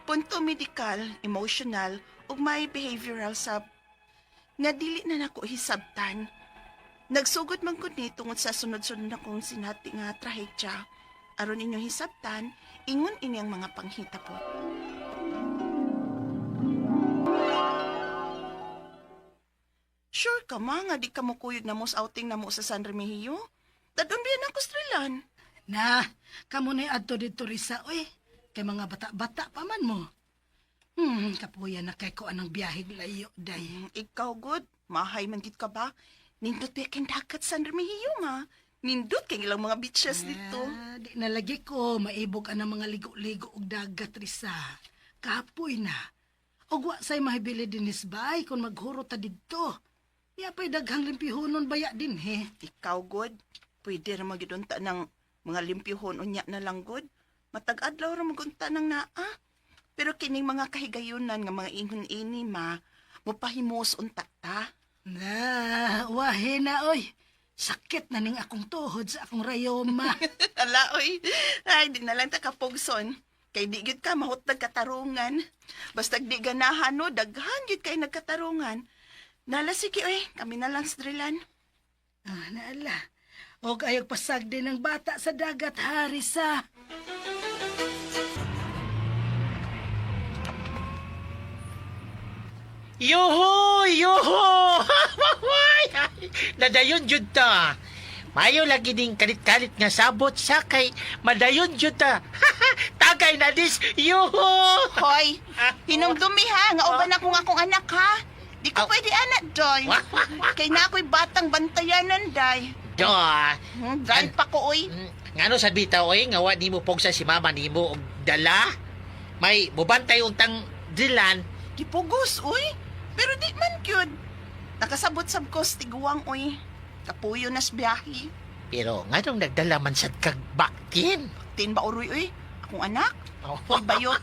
[SPEAKER 10] Punto medikal, emotional, ug may behavioral sub nga dili na nako hisabtan. Nagsugod man gud ni tungod sa sunod-sunod na kong sinati nga trahedya. Aron inyong hisabtan, ingon ini ang mga panghita po. Sure ka ma, nga di ka mo kuyog na mo sa outing na mo sa San Remigio? Dadon biyan ako strilan.
[SPEAKER 6] Na, kamo na adto dito Risa, oy. Kay mga bata-bata pa man mo. Kapuya na kay ko anang biyahe layo, day.
[SPEAKER 10] Ikaw, good. Mahay man gid ka ba? Nindot ba kang dagat San Remigio, ma? Nindot kay ilang mga beaches dito.
[SPEAKER 6] Di na lagi ko, maibog ang mga ligo-ligo og dagat, Risa. Kapoy na. Og wa say mahibili din isbay kung maghuro ta didto. Iya pa'y daghang limpihonon baya din, he.
[SPEAKER 10] Ikaw, good. Pwede ra magidunta ng mga limpihon unya na lang, good. Matag-adlaw ra magunta ng naa. Pero kining mga kahigayunan nga mga ingon-ini, ma, mupahimos unta ta.
[SPEAKER 6] Na, wahe na, oy. Sakit na ning akong tuhod sa akong rayoma.
[SPEAKER 10] Ala, oy. Ay, di na lang ta kapugson. Kay di gyud ka mahutag katarungan. Basta di ganahan, no, daghan gyud kay nagkatarungan. Nala, sige, oy. Kami na lang strilan.
[SPEAKER 6] Naala. Og ayog pasag din ng bata sa dagat, Harisa.
[SPEAKER 7] Yuhu! Yuhu! Nadayon jud ta. Mayo lagi ding kalit-kalit nga sabot sa kay madayon jud ta. Tagay na dis. Yuhu!
[SPEAKER 10] Hoy, hinumdumi ha. Nga uban akong anak ha. Di ko pwede anak, Doy. Kay na ako'y batang bantayanan, Day.
[SPEAKER 7] Do.
[SPEAKER 10] Drive pa ko, oy.
[SPEAKER 7] Ngano sa bitaw, oy, nga wa nimo pogsa si mama nimo og dala. May mubantay untang dilan.
[SPEAKER 10] Gipugos, oy. Pero di man gyud. Nakasabot sab ko sa tiguang, oy. Kapuyo nas biyahe.
[SPEAKER 7] Pero nganong nagdala man sad kag baktin?
[SPEAKER 10] Baktin ba uroy, oy? Akong anak? Oy, bayot.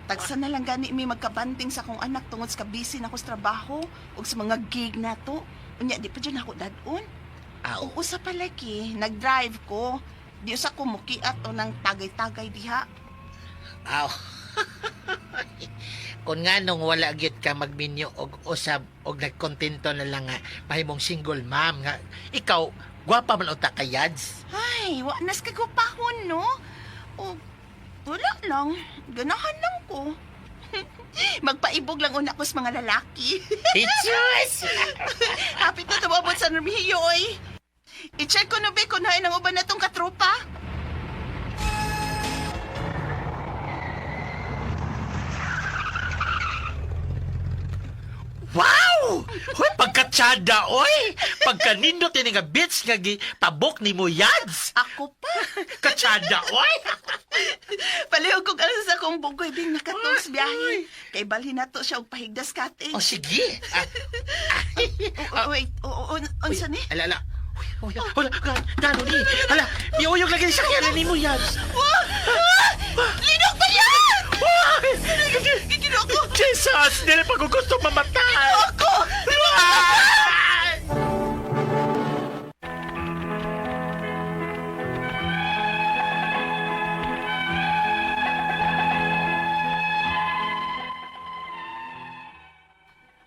[SPEAKER 10] Tagsa na lang gani mi magkabanting sa akong anak tungod sa busy na ko sa trabaho ug sa mga gig na to. Unya, di pa dyan ako dadon. Ug usa pa lagi, nag-drive ko. Di usa ko mukiat o nang tagay-tagay diha.
[SPEAKER 7] Aw. Kung nga nung wala gyud ka magminyo og usab og nagkontento na lang nga mahimong single mom nga ikaw gwapa man uta ka yads.
[SPEAKER 10] Ay, wa nas ka gupahon, no? O, wala lang. Ganahan lang ko. Magpaibog lang una ko sa mga lalaki.
[SPEAKER 7] Jesus!
[SPEAKER 10] Hapit na tumabot sa Remigio, oy. I-check ko na ba kung hain ang uban na tong katropa?
[SPEAKER 7] Wow! Hoy, pagkatsada, oy! Pagkanindot ni nga bits nga pabok ni mo yads!
[SPEAKER 10] Ako pa!
[SPEAKER 7] Katsada, oy!
[SPEAKER 10] Palihog kong alas sa akong bugoy bing nakatong sa biyahe. Kay balhin na to siya og pahigdas kate.
[SPEAKER 7] O, sige!
[SPEAKER 10] Wait, unsa ni?
[SPEAKER 7] Ala. Wala, gano'n ni. Hala, iuyog lagi sa kaya ni mo yads.
[SPEAKER 10] Linog ba yan? Gigino ko!
[SPEAKER 7] Jesus! Dili pa ko gusto mamatay!
[SPEAKER 10] Ako!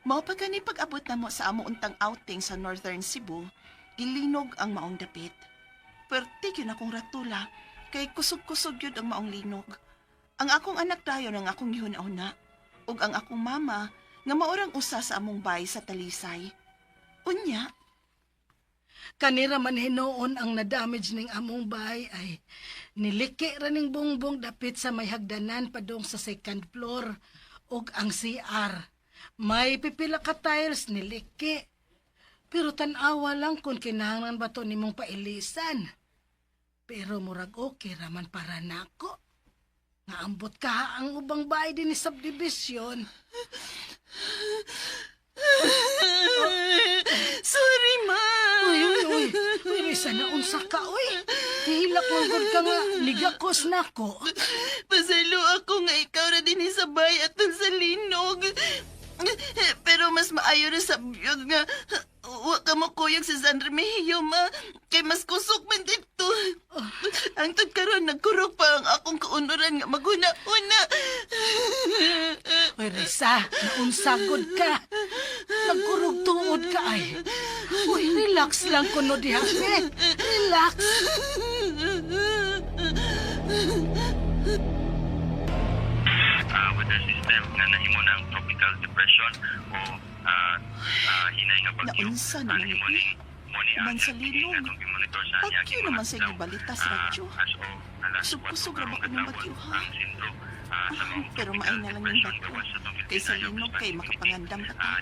[SPEAKER 10] Mao pa gani pag-abot na mo sa amo untang outing sa Northern Cebu, gilinog ang maong dapit. Perti yun akong ratula, kay kusog-kusog yun ang maong linog. Ang akong anak dayon ang akong gihuna-una, ug ang akong mama nga maurang usa sa among bay sa Talisay. Unya,
[SPEAKER 6] Kanira man hinoon ang na-damage ning among bahay ay niliki ra ning bongbong dapit sa may hagdanan padung sa second floor ug ang CR. May pipila ka tiles niliki. Pero tan-awa lang kung kinahanglan ba to nimong pailisan. Pero murag okay raman para nako. Nga ambot ka ang ubang bahay din ni subdivision.
[SPEAKER 10] Sorry, ma.
[SPEAKER 6] Uy. Sana unsa ka, uy. Hihilak lang gud ka nga. Ligakos na ko.
[SPEAKER 10] Pasalo ako nga ikaw na din sa bay at sa linog. maayo na sa biyog nga. Wa ka mo kuyog si San Remigio, ma. Kay mas kusok man dito. Ang karon nagkurog pa ang akong kaunuran nga maguna-una.
[SPEAKER 6] Uy, Risa, naunsagod ka. Nagkurog tuod ka ay. Uy, relax lang kuno diha. Relax.
[SPEAKER 16] Weather system nga nahimo ng tropical depression o hinay nga bagyo.
[SPEAKER 10] Naunsa naman
[SPEAKER 16] Nahimo
[SPEAKER 10] ni
[SPEAKER 16] ning
[SPEAKER 10] Man sa linog.
[SPEAKER 16] monitor sa
[SPEAKER 10] Bagyo naman sa ibalita sa radyo. Kusog-kusog ra ba ko ng bagyo, ha? Pero maay na lang yung bagyo. Kay sa linog kay makapangandam ka ta.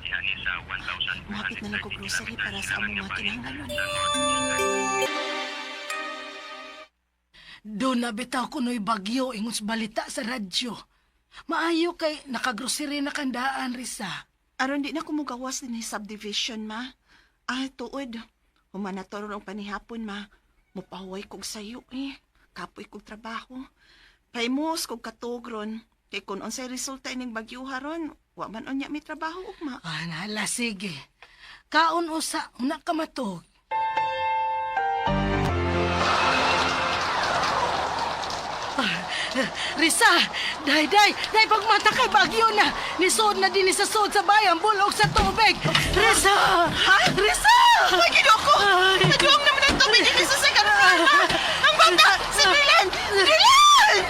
[SPEAKER 10] Mahapit na lang ko grocery para sa among mga kinahanglanon.
[SPEAKER 6] Doon na bitaw ko no'y bagyo ingon sa balita sa radyo. Maayo kay nakagrocery na kandaan, Risa.
[SPEAKER 10] Aron di na ko mugawas din sa subdivision, ma. Tuod. Humanatoron ang panihapon, ma. Mupahuay kog sayo, eh. Kapoy kog trabaho. Paimos kog katugron. Kay kung unsay resulta ining bagyo haron, wa man unya mi trabaho, ugma.
[SPEAKER 6] Nala, sige. Kaon usa, una ka matog. Risa, day, pagmata kay bagyo na. Nisod na din sa sod sa bayan, bulog sa tubig. Risa!
[SPEAKER 10] Ha?
[SPEAKER 6] Risa!
[SPEAKER 10] Ay, ginoko! Naduwang naman ang tubig din sa sekaran! Ang bata! Si Dylan! Dylan!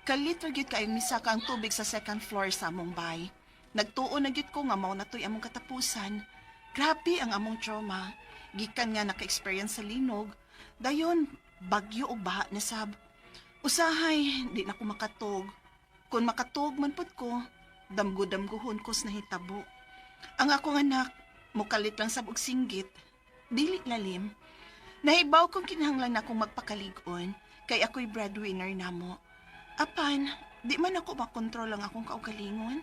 [SPEAKER 10] Kalit ra gyud kayong misaka ang tubig sa second floor sa among bay. Nagtuo na gyud ko nga mao natoy among katapusan. Grabe ang among trauma. Gikan nga naka-experience sa linog, dayon bagyo og baha na sab. Usahay, di na ko makatog. Kung makatog man pud ko, damgo-damgohon ko sa nahitabo. Ang akong anak, mukalit lang sab og singgit, dili lalim. Nahibaw kong kinahanglan na akong magpakalig-on, kay ako'y breadwinner namo. Apan, di man ako makontrol ang akong kaugalingon.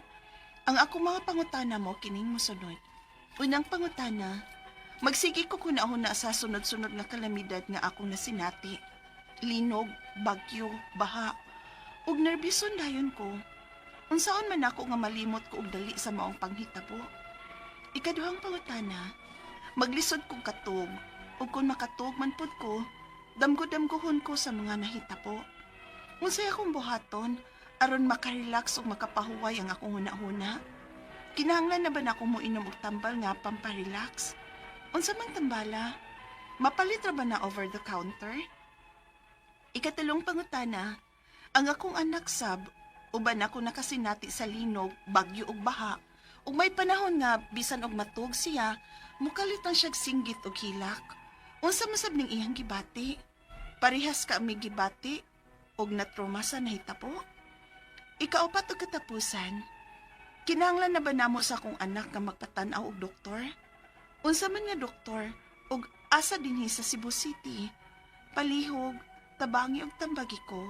[SPEAKER 10] Ang akong mga pangutana mo, kining mosunod. Unang pangutana, magsigi ko kunahon na sa sunod-sunod nga kalamidad nga akong nasinati. Linog, bagyo, baha. Ug nerbiyon dayon ko. Unsaon man ako nga malimot ko og dali sa maong panghitabo. Ikaduhang pangutana, maglisod kong katog. Ug kung makatog man pud ko, damgo-damgohon ko sa mga nahitabo. Unsay akong buhaton aron makarelax ug makapahuway ang akong huna-huna. Kinahanglan na ba na ako moinom og tambal nga pamparelax? Unsa man tambala? Mapalit ra ba na over the counter? Ikatulong pangutana, ang akong anak sab, uban ako nakasinati sa linog, bagyo ug baha, ug may panahon nga bisan og matug siya, mukalitan siyag singgit og hilak. Unsa man sab ning iyang gibati? Parehas ka mi gibati og natrauma sa nahitabo? Ikaupat og katapusan, kinahanglan na ba namo sa akong anak nga magpatan-aw og doktor? Unsa man nga doktor og asa dinhi sa Cebu City? Palihog, tabangi og tambagi ko,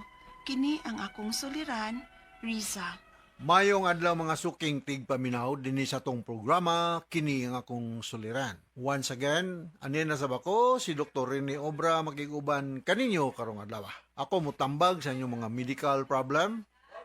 [SPEAKER 10] kini ang akong suliran, Riza.
[SPEAKER 12] Mayong adlaw mga suking tigpaminaw dinhi sa tong programa kini ang akong suliran. Once again, anin na sab ako si Dr. Rene Obra makiguban kaninyo karong adlaw. Ako mutambag sa inyong mga medical problem.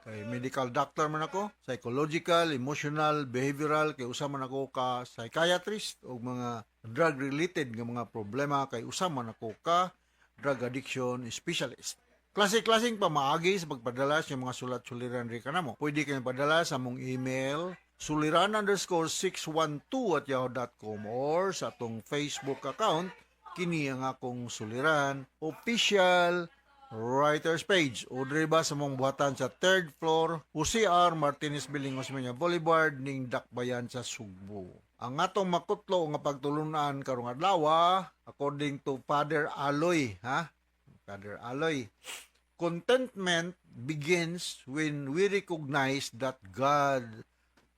[SPEAKER 12] Kay medical doctor man ako, psychological, emotional, behavioral, kay usa man ako ka psychiatrist o mga drug related nga mga problema kay usa man ako ka drug addiction specialist. Klase-klaseng pamaagi sa pagpadala sa mga sulat-suliran rin ka na mo. Pwede kayo padala sa mong email suliran_612@yahoo.com or sa atong Facebook account kini ang akong suliran official writer's page o ba sa mong buhatan sa 3rd floor UCR Martinez Building Osmeña Boulevard ning Dakbayan sa Sugbo. Ang atong makutlo nga pagtulunan karong adlaw according to Father Aloy, Father Aloy, contentment begins when we recognize that God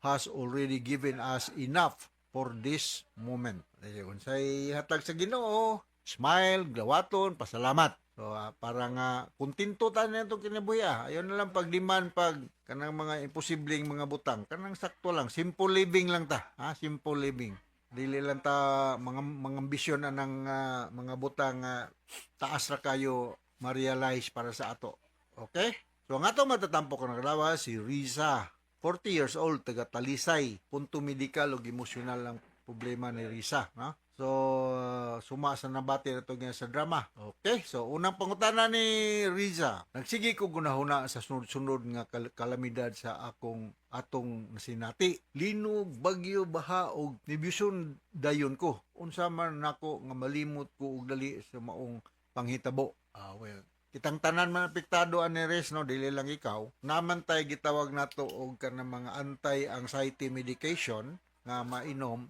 [SPEAKER 12] has already given us enough for this moment. Unsay hatag sa Ginoo, smile, glawaton, pasalamat. So, parang kontento tayo na itong kinabuhi. Ayaw na lang pagdiman pag kanang mga imposibleng mga butang. Kanang sakto lang. Simple living lang ta. Simple living. dili lang ta mga ambisyon ng mga butang taas ra kayo ma-realize para sa ato. Okay? So ang ato matatampo ko naglawa si Riza, 40 years old, taga Talisay, punto medikal ug emosyonal ang problema ni Riza, no? So suma sa nabati na to nga sa drama. Okay, so unang pangutana ni Riza, nagsige ko gunahuna sa sunod-sunod nga kalamidad sa atong nasinati. Linog, bagyo, baha og nibusyon dayon ko. Unsa man nako nga malimot ko og dali sa maong panghitabo. Well, kitang tanan man apektado ani Res, no, dili lang ikaw. Naman tay gitawag nato og kanang mga anti-anxiety medication nga mainom.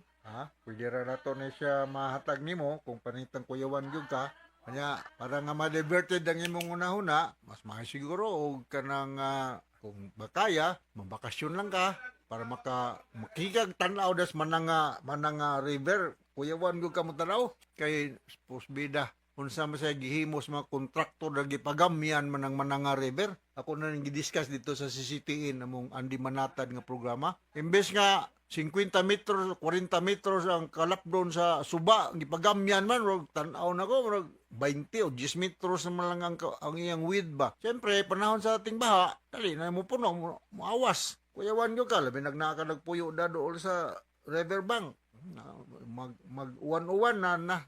[SPEAKER 12] Pwede ra nato na siya mahatag nimo kung panitang kuyawan gyud ka. Kanya para nga ma-diverted ang imong unahuna, mas mahal siguro og kanang kung bakaya, mabakasyon lang ka para makikag tanaw das manang river. Kuyawan gyud ka mo tanaw kay posbida unsa man say gihimos mga kontraktor na gipagamyan manang river. Ako na ning gidiscuss dito sa CCTN among Andy Manatad nga programa. Imbes nga 50 metros, 40 metros ang kalapdon sa suba, gipagamyan man, tanaw na ko, 20 o 10 metros naman lang ang iyang width ba. Siyempre, panahon sa ating baha, dali na mo puno, maawas. Kuyawan nyo ka, labi nagpuyo na doon sa riverbank. Mag-uwan-uwan na,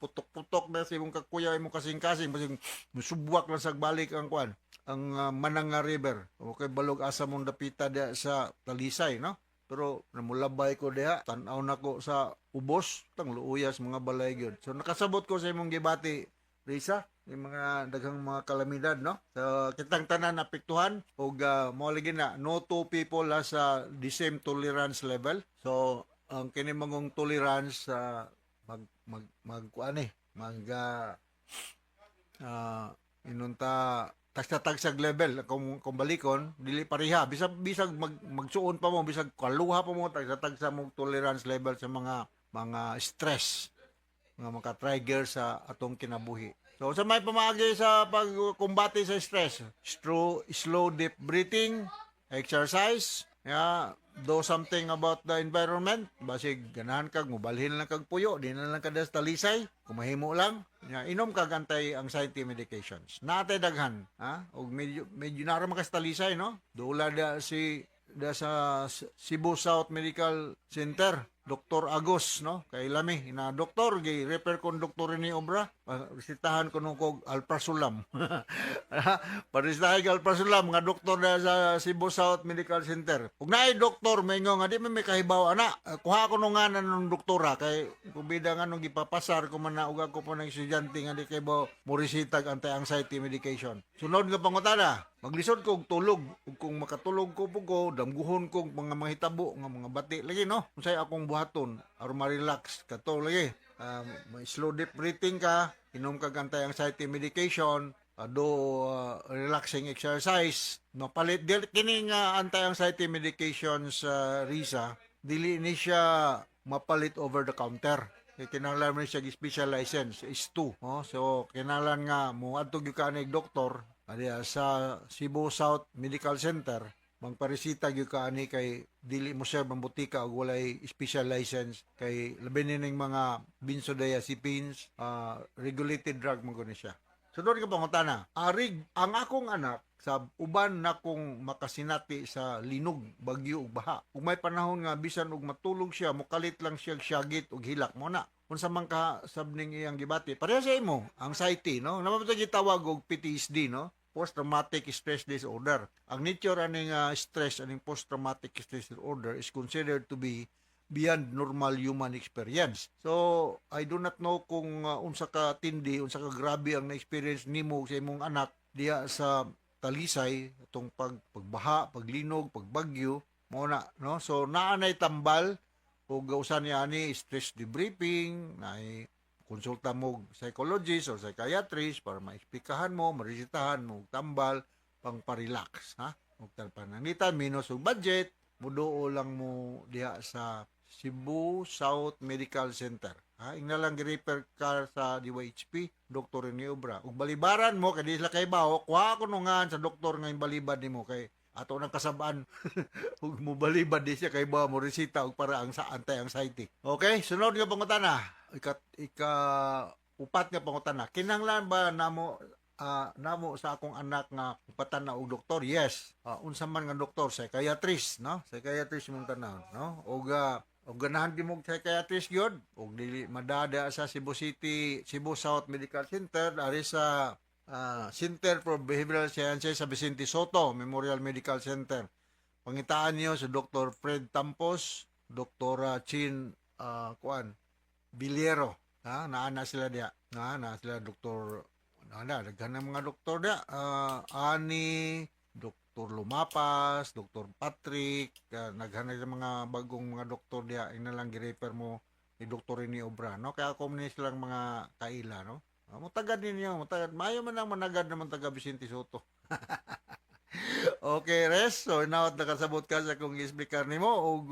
[SPEAKER 12] putok-putok na sa imong kakuya, imong kasing-kasing, basing musubwak lang sa balik ang kuan, ang Mananga River. Okay, balog asa mong dapita sa Talisay, no? Pero namulabay ko diha, tanaw na ko sa ubos, tang luuyas mga balay gyud. So nakasabot ko sa imong gibati, Risa, yung mga daghang mga kalamidad, no? So kitang tanan apektuhan og mo lagi na no two people sa the same tolerance level. So ang kini mangong tolerance inunta tagsa-tagsag level kung balikon dili pareha bisag magsuon pa mo bisag kaluha pa mo tagsa-tagsa mo tolerance level sa mga stress nga maka-trigger sa atong kinabuhi. So sa may pamaagi sa pagkumbati sa stress, slow deep breathing, exercise, do something about the environment, basig ganahan kag mobalhin lang kag puyo, di na lang kada Talisay, kumahimo lang, inom kag anti-anxiety medications. Natay daghan, og medyo nara man ka sa Talisay, no? Dula sa Cebu South Medical Center, Dr. Agos, no? Kay lami na doktor gi-refer kon doktor ni Obra, resitahan ko nung kog alprazolam. Paresitahan kag alprazolam nga doktor na sa Cebu South Medical Center. Ug naay doktor maingo nga di may kahibaw ana. Kuha ko nung nganan ng doktora kay kubida nga nung gipapasar ko man na ug ako pa ng estudyante nga di kay mo resitag anti-anxiety medication. Sunod nga pangutana, maglisod ko og tulog ug kung makatulog ko po damguhon ko mga mahitabo nga mga bati lagi, no? Unsay akong buhaton aron ma-relax kato lagi. May slow deep breathing ka, inom ka anti-anxiety medication, relaxing exercise. Mapalit kining anti-anxiety medications Risa, dili ni siya mapalit over the counter. Kinahanglan mo siya special license is 2. So kinahanglan nga mo adto gyud ka ni doktor sa Cebu South Medical Center. Magparesita gyud ka ani kay dili mo siya mambutika og walay special license kay labi ning mga benzodiazepines, regulated drug mo gani siya. Sunod ka pangutana, arig ang akong anak sa uban na kong makasinati sa linog, bagyo ug baha. Ug may panahon nga bisan og matulog siya, mukalit lang siya syagit ug hilak mo na. Unsa man ka sabning iyang gibati? Pareha sa imo, anxiety, no? Naman ito gitawag og PTSD, no? Post-traumatic stress disorder. Ang nature aning stress, aning post-traumatic stress disorder is considered to be beyond normal human experience. So, I do not know kung unsa ka tindi, unsa ka grabe ang na-experience nimo sa imong anak diya sa Talisay, itong pagbaha, paglinog, pagbagyo, mo na, no? So, naanay tambal, o gausan niya ni stress debriefing, na konsulta mo psychologist o psychiatrist para maexplikahan mo, maresitahan mo, tambal, pang parelax, ha? Huwag panangitan, minus o budget, muduo lang mo diha sa Cebu South Medical Center. Ha? Ingna lang gi-refer ka sa DYHP, Dr. Rene Obra. Ug balibaran mo, kaya di sila kay baho, kuha ko nungan sa doktor nga balibad ni mo, kay ato ng kasabaan. Huwag mo balibad di siya kay ba mo resita og para ang sa anti-anxiety. Okay, sunod nga pangutana. Upat nga pangutana. Kinahanglan ba namo sa akong anak nga upatan na og doktor? Yes. Unsa man nga doktor? Psychiatrist, no? Psychiatrist mong tanaw, no? Og ganahan di mo psychiatrist gyud og dili madada sa Cebu City, Cebu South Medical Center ari sa Center for Behavioral Sciences sa Vicente Soto Memorial Medical Center. Pangitaan niyo sa Dr. Fred Tampos, Dr. Chin Biliero, naana sila diya. Na sila Dr. daghan mga doktor diya. Ani Dr. Lumapas, Dr. Patrick, naghanay sa mga bagong mga doktor diya, inalang gi-refer mo ni Dr. Rene Obra, no? Kaya ako ni silang mga kaila, no? Mutagad ninyo, mutagad. Mayo man ang managad naman taga Vicente Soto. Okay, Res. So, inaot nakasabot ka sa kung isbikar nimo o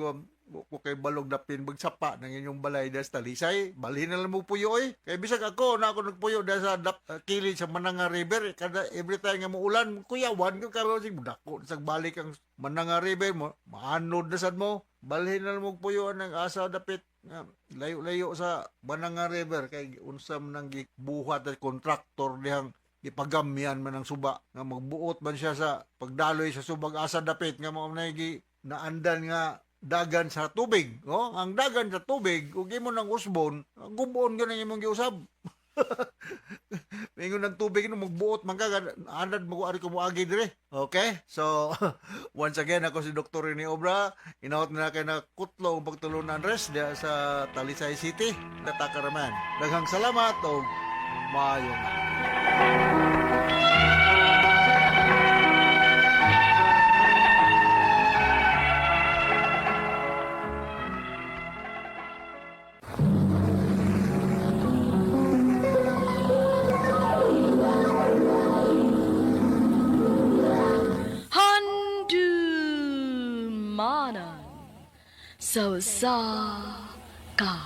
[SPEAKER 12] kay balog na pinbagsapa ng inyong balay das talisay, balhin na lang mo puyo oy. Kay bisag ako na ako nagpuyo da sa kilid sa Mananga River, kada every time nga muulan, kuyawan ko karon sig dako sa balik ang Mananga River mo, maanod na sad mo. Balhin na lang mo puyo ang asa dapit layo-layo sa Mananga River kay unsam nang gibuhat at kontraktor dihang ipagamyan man ang suba nga magbuot man siya sa pagdaloy sa subag asa dapit nga mao na naandan nga dagan sa tubig, no? Ang dagan sa tubig, ug imo nang usbon, gubon gyud ang imong giusab. Mingon ng tubig no magbuot man ka anad mo ari ko moagi dire. Okay? So once again ako si Dr. Rene Obra, inaot na kay na kutlo ang pagtulunan res diya sa Talisay City, Tatakaraman. Daghang salamat og maayong
[SPEAKER 17] Handumanan so sa ka.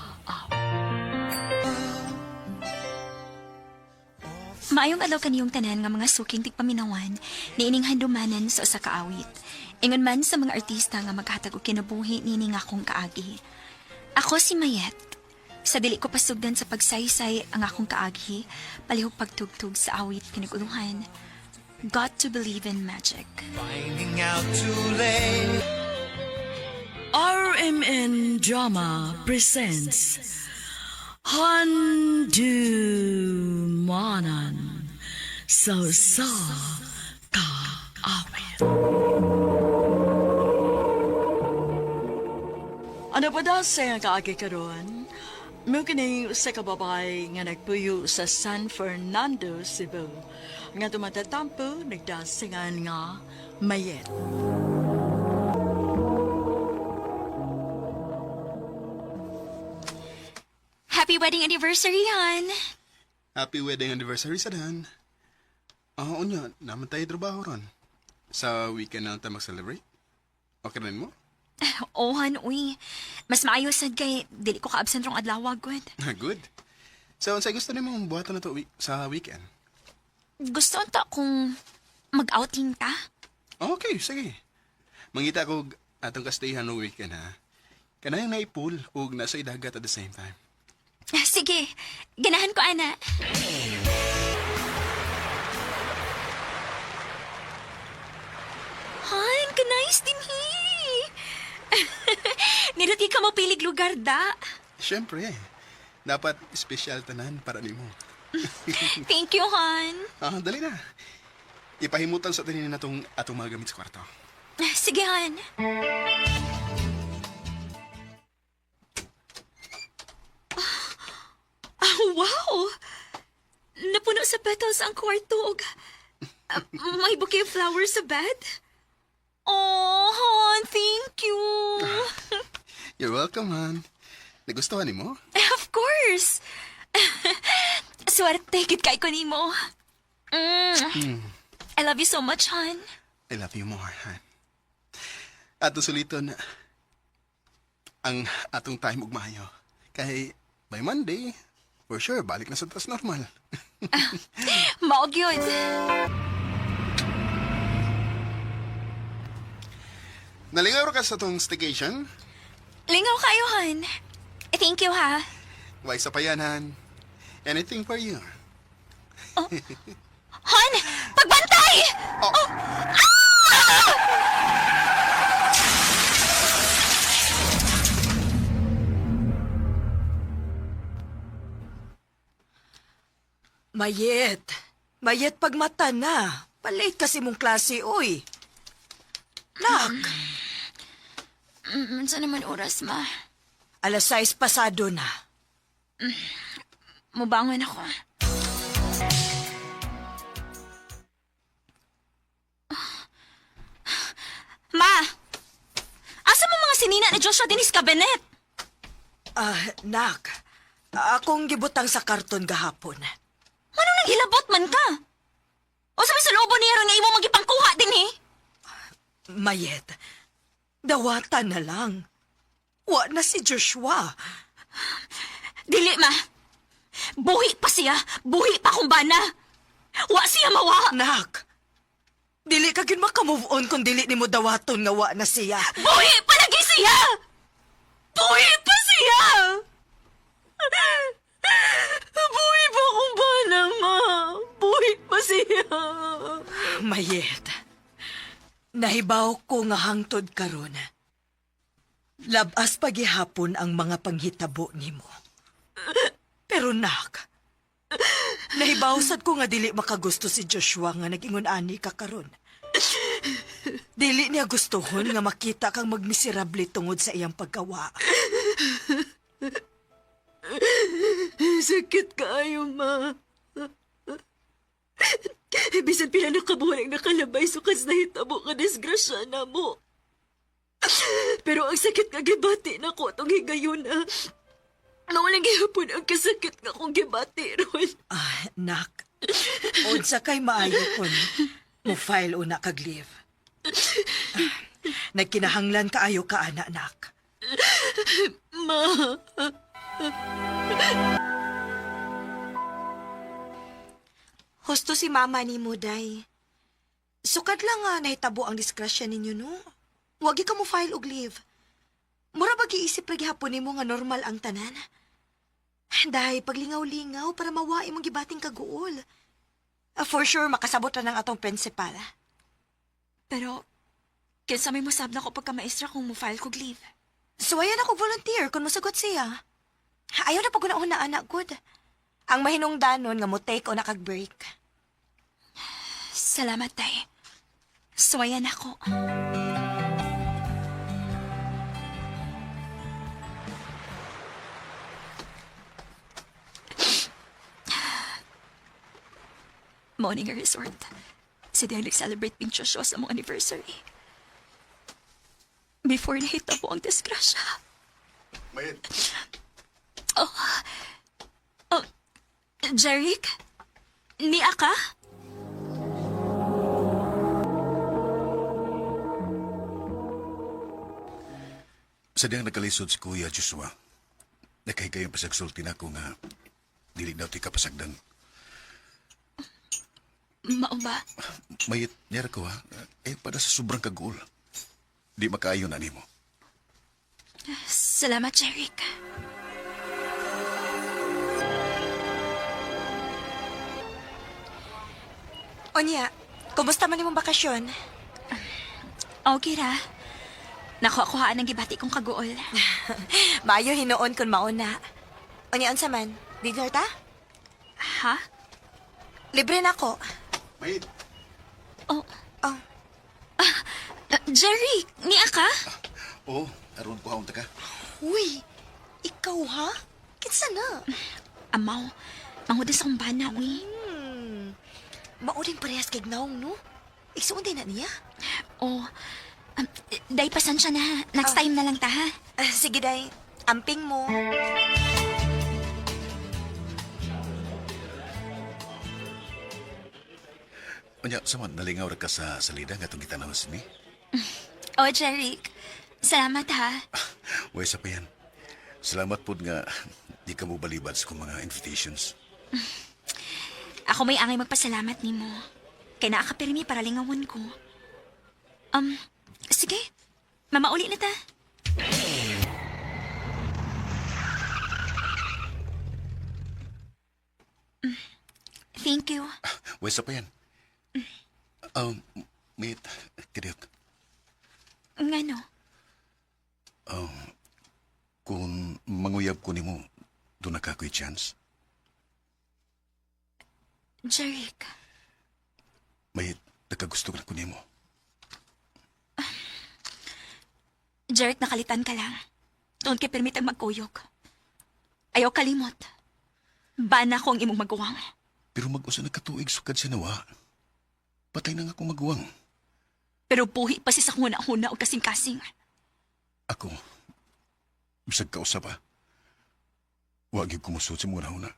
[SPEAKER 4] Maayong adlaw kaniyong tanan nga mga suking tigpaminawan niining handumanan sa usa ka awit. Ingon man sa mga artista nga maghatag og kinabuhi niini nga akong kaagi. Ako si Mayet. Sa dili ko pasugdan sa pagsaysay ang akong kaagi, palihog pagtugtog sa awit kinaguluhan. Got to believe in magic.
[SPEAKER 18] Finding out too late.
[SPEAKER 17] RMN Drama presents Handumanan so sa ka awit. Ano pa daw sa kaagi karon? Mugini sa kababay nga nagpuyo sa San Fernando, Cebu. Nga tumatatampo nagdasingan nga Mayet.
[SPEAKER 4] Happy wedding anniversary, Han!
[SPEAKER 19] Happy wedding anniversary sa Dan. Unya, naman tayo trabaho ron. Sa weekend na tayo mag-celebrate. Okay rin mo?
[SPEAKER 4] Oh, Han, uy. Mas maayos sad kay dili ko ka-absent rong adlaw, good.
[SPEAKER 19] Good. So, sa gusto niyo mong buhatan na to sa weekend?
[SPEAKER 4] Gusto unta kung mag-outing ta?
[SPEAKER 19] Okay, sige. Mangita ko atong kastayhan no weekend, ha? Kanayang naipul o nasa idagat at the same time.
[SPEAKER 4] Sige, ganahan ko, ana. Han, kanayos din Niruti ka mo pilig lugar da.
[SPEAKER 19] Siyempre, dapat special tanan para nimo.
[SPEAKER 4] Thank you, Han.
[SPEAKER 19] Dali na. Ipahimutan sa tanin na atong mga gamit sa kwarto.
[SPEAKER 4] Sige, Han. Wow! Napuno sa petals ang kwarto. May bouquet of flowers sa bed. Oh, Han, thank you.
[SPEAKER 19] You're welcome, Han. Nagustuhan mo?
[SPEAKER 4] Of course. Swerte, gid kay ko nimo. I love you so much, Han.
[SPEAKER 19] I love you more, Han. Ato suliton ang atong time ug maayo. Kay by Monday, for sure, balik na sa tas normal.
[SPEAKER 4] Maog yun.
[SPEAKER 19] Nalingaw ka sa tong staycation?
[SPEAKER 4] Lingaw kayo, Han. Thank you, ha.
[SPEAKER 19] Why sa payanan? Anything for you.
[SPEAKER 4] Han! Pagbantay! Oh.
[SPEAKER 17] Mayet. Mayet pagmata na. Palate kasi mong klase, oy. Nak.
[SPEAKER 4] Saan naman oras, ma?
[SPEAKER 17] 6:00 pasado na.
[SPEAKER 4] Mubangon ako. Ma! Asa mo mga sinina ni Joshua Dennis Cabinet?
[SPEAKER 17] Nak. Akong gibutang sa karton gahapon.
[SPEAKER 4] Ano nang hilabot man ka? O sabi sa lobo niya ron nga imo magipangkuha din eh?
[SPEAKER 17] Mayet, dawatan na lang. Wa na si Joshua.
[SPEAKER 4] Dili, ma. Buhi pa siya. Buhi pa kung bana. Wa siya mawa.
[SPEAKER 17] Nak, dili ka gyud maka-move on kung dili nimo dawaton nga wa na siya.
[SPEAKER 4] Buhi pa lagi siya! Buhi pa siya! Buhi pa kung bana, ma. Buhi pa siya.
[SPEAKER 17] Mayet, nahibaw ko nga hangtod karon. Labas pagihapon ang mga panghitabo nimo. Pero nak, nahibawsad ko nga dili makagusto si Joshua nga nag-ingon ani ka karon. Dili niya gustuhon nga makita kang magmiserable tungod sa iyang paggawa.
[SPEAKER 20] Sakit kaayo, ma. Bisan pila nakabuhay ang nakalabay sukas na hitabo ka disgrasya na mo. Pero ang sakit nga gibati na ko itong higayon na. Nawalang gihapon ang kasakit nga kong gibati ron.
[SPEAKER 17] Nak, unsa kay maayo kon mo file una kag leave. Nagkinahanglan kaayo ka ana, nak.
[SPEAKER 20] Ma.
[SPEAKER 14] Husto si mama ni mo, day. Sukad lang nga nahitabo ang disgrasya ninyo, no? Wagi ka mo file og leave. Mura ba giisip lagi hapon nimo nga normal ang tanan? Day, paglingaw-lingaw para mawai mong gibating kaguol. For sure, makasabot na ng atong principal.
[SPEAKER 4] Pero, kinsa may masab na ko pagka-maestra kung mo-file kog leave.
[SPEAKER 14] So, ayan ako volunteer kung masagot siya. Ayaw na pag-unahon na anak, good. Ang mahinungdanon nga mo take o nakag-break.
[SPEAKER 4] Salamat, tay. Suwayan ako. Morning resort. Si Dale celebrate ping Joshua sa mong anniversary. Before nahitabo ang disgrasya.
[SPEAKER 19] Mayet.
[SPEAKER 4] Oh, Jeric? Niya ka?
[SPEAKER 9] Sadyang nagkalisod si Kuya Joshua. Nakahigayang pasagsulti na ako nga dili daw ti kapasagdan.
[SPEAKER 4] Mao ba?
[SPEAKER 9] Mayit niya ko ha. Pada sa sobrang kaguol. Di makaayo na nimo.
[SPEAKER 4] Salamat, Jeric.
[SPEAKER 14] Onya, kumusta man imong bakasyon?
[SPEAKER 4] Okay ra. Nakuha ng gibati kong kaguol.
[SPEAKER 14] Maayo hinuon kun mauna. Onya, unsa man? Dinner ta?
[SPEAKER 4] Ha?
[SPEAKER 14] Libre na ko.
[SPEAKER 19] Mayit.
[SPEAKER 4] Oh. Jerry, niya ka?
[SPEAKER 9] Oo, aron ko haunta ka.
[SPEAKER 14] Uy, ikaw ha? Kinsa na?
[SPEAKER 4] Amaw, mangudas akong bana, uy.
[SPEAKER 14] Mauding parehas kay Gnaong, no? Igsuon din na niya?
[SPEAKER 4] Oh, day pasensya na. Next time na lang ta, ha?
[SPEAKER 14] Sige, day. Amping mo.
[SPEAKER 9] Anya, saman, nalingaw ra ka sa salida nga itong kita naman sini.
[SPEAKER 4] Oh, Jeric. Salamat, ha?
[SPEAKER 9] Way sa pa yan. Salamat po nga di ka mo balibad sa kong mga invitations.
[SPEAKER 4] Ako may angay magpasalamat ni mo. Kaya nakakapirmi para lingawon ko. Sige. Mamauli na ta. Thank you.
[SPEAKER 9] Wesa pa yan. Mate, kadiyot.
[SPEAKER 4] Ngano?
[SPEAKER 9] Kung manguyab ko nimo, doon na kako'y chance.
[SPEAKER 4] Jeric.
[SPEAKER 9] Mate, nakagusto ka na ko nimo.
[SPEAKER 4] Jeric, nakalitan ka lang. Doon kay permitang magkuyog. Ayaw kalimot. Bana ko ang imong maguwang.
[SPEAKER 9] Pero mag-usa na katuig sukad sa nawa. Patay na nga akong maguwang.
[SPEAKER 4] Pero buhi pa si sa huna-huna o kasing-kasing.
[SPEAKER 9] Ako, bisag ka usa pa. Huwag yung kumusot sa muna huna.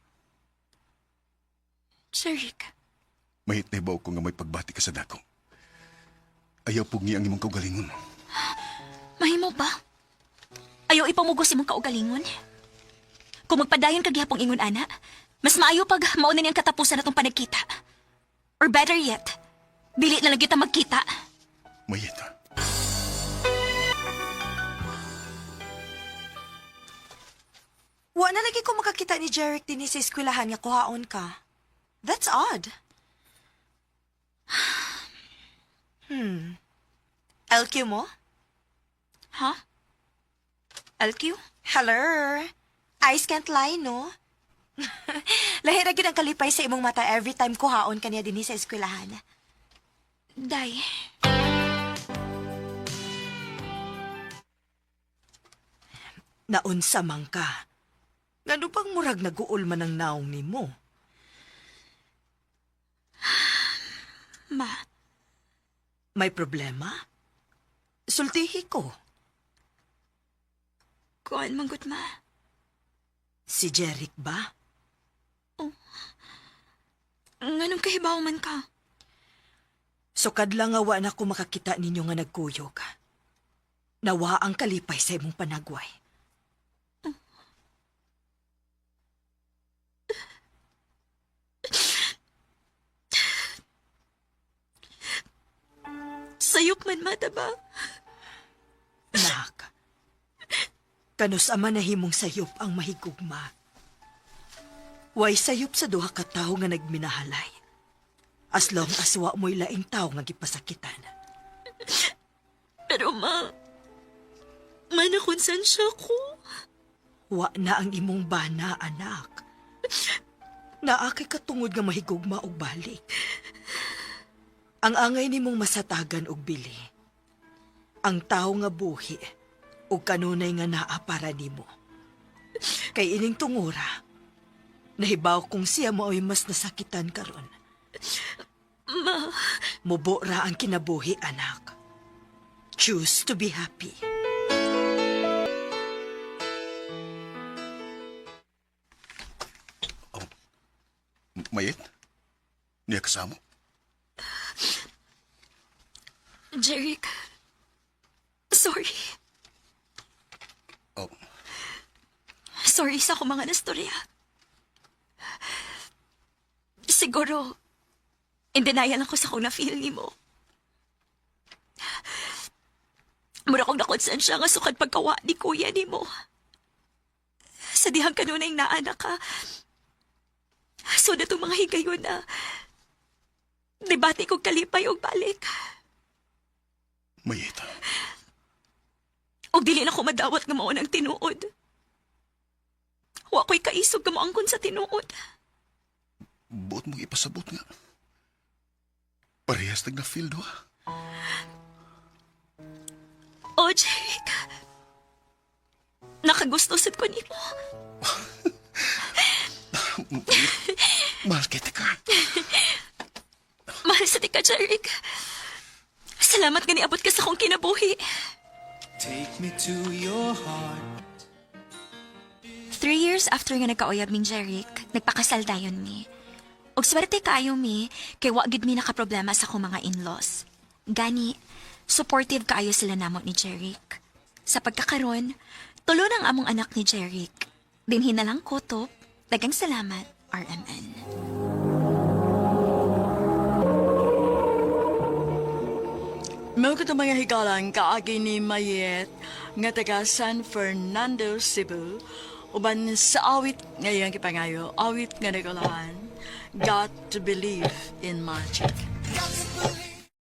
[SPEAKER 4] Jeric.
[SPEAKER 9] Mahit na ibaw ko nga may pagbati ka sa dako. Ayaw pugi ang imong kaugalingon.
[SPEAKER 4] Mahimo ba? Ayaw ipamugos imong kaugalingon? Kung magpadayon ka gihapong ingon ana, mas maayo pag mauna niyang katapusan natong panagkita. Or better yet, dili na lang kita magkita.
[SPEAKER 9] Mayita.
[SPEAKER 14] Wa na lagi ko makakita ni Jeric din sa eskwelahan nga kuhaon ka. That's odd. LQ mo?
[SPEAKER 4] Ha? LQ?
[SPEAKER 14] Hello? Eyes can't lie, no? Lahira gyud ang kalipay sa imong mata every time kuhaon ka niya din sa eskwelahan.
[SPEAKER 4] Day.
[SPEAKER 14] Naunsa man ka. Ngano pang murag naguol man ang naong nimo?
[SPEAKER 4] Ma.
[SPEAKER 14] May problema? Sultihi ko.
[SPEAKER 4] Kuan manggut ma.
[SPEAKER 14] Si Jeric ba?
[SPEAKER 4] Nganong kahibaw man ka?
[SPEAKER 14] Sukad lang nga wa na ko makakita ninyo nga nagkuyog. Nawa ang kalipay sa imong panagway.
[SPEAKER 4] Sayop man mata ba?
[SPEAKER 14] Nak, kanus ama na himong sayop ang mahigugma. Way sayop sa duha ka tawo nga nagminahalay. As long as wa mo'y laing tawo nga gipasakitan.
[SPEAKER 20] Pero manakonsensya ko.
[SPEAKER 14] Wa na ang imong bana, anak. Naakay katungod nga mahigugma og balik. Ang angay nimong masatagan og bili. Ang tawo nga buhi ug kanunay nga naa para nimo. Kay ining tungura, nahibaw kong siya mao'y mas nasakitan karon.
[SPEAKER 20] Ma,
[SPEAKER 14] mubo ra ang kinabuhi, anak. Choose to be happy.
[SPEAKER 9] Mayit? Niya kasamo?
[SPEAKER 4] Jeric. Sorry.
[SPEAKER 9] Oh.
[SPEAKER 4] Sorry sa akong mga nastorya. Siguro, in denial ako sa kung na-feel ni mo. Mura kong nakonsensya nga sukad pagkawa ni kuya ni mo. Sa dihang kanunay naanak ka. So na itong mga higayon na debate kong kalipay o balik.
[SPEAKER 9] Mayita.
[SPEAKER 4] O dili na ko madawat nga maunang tinuod. Wa ko'y kaisog nga maangkon sa tinuod.
[SPEAKER 9] Buot mong ipasabot nga. Parehas nag-na-feel do.
[SPEAKER 4] O, Jake. Nakagusto sad ko nimo.
[SPEAKER 9] Mahal kita ka.
[SPEAKER 4] Mahal sa tika, Jeric. Salamat nga niabot ka sa akong kinabuhi.
[SPEAKER 18] Take me to your heart.
[SPEAKER 4] 3 years after nga nagkauyab ming Jeric, nagpakasal dayon mi. Og swerte kaayo mi, kay wa gid mi nakaproblema sa akong mga in-laws. Gani, supportive kaayo sila namon ni Jeric. Sa pagkakaron, tulo ng among anak ni Jeric. Dinhin na lang kutop. Dagang salamat, RMN.
[SPEAKER 17] Mao ko mga higalan kaagi ni Mayet nga taga San Fernando, Cebu. Uban sa awit ngayong kipangayo, awit nga nagulahan, Got to Believe in Magic.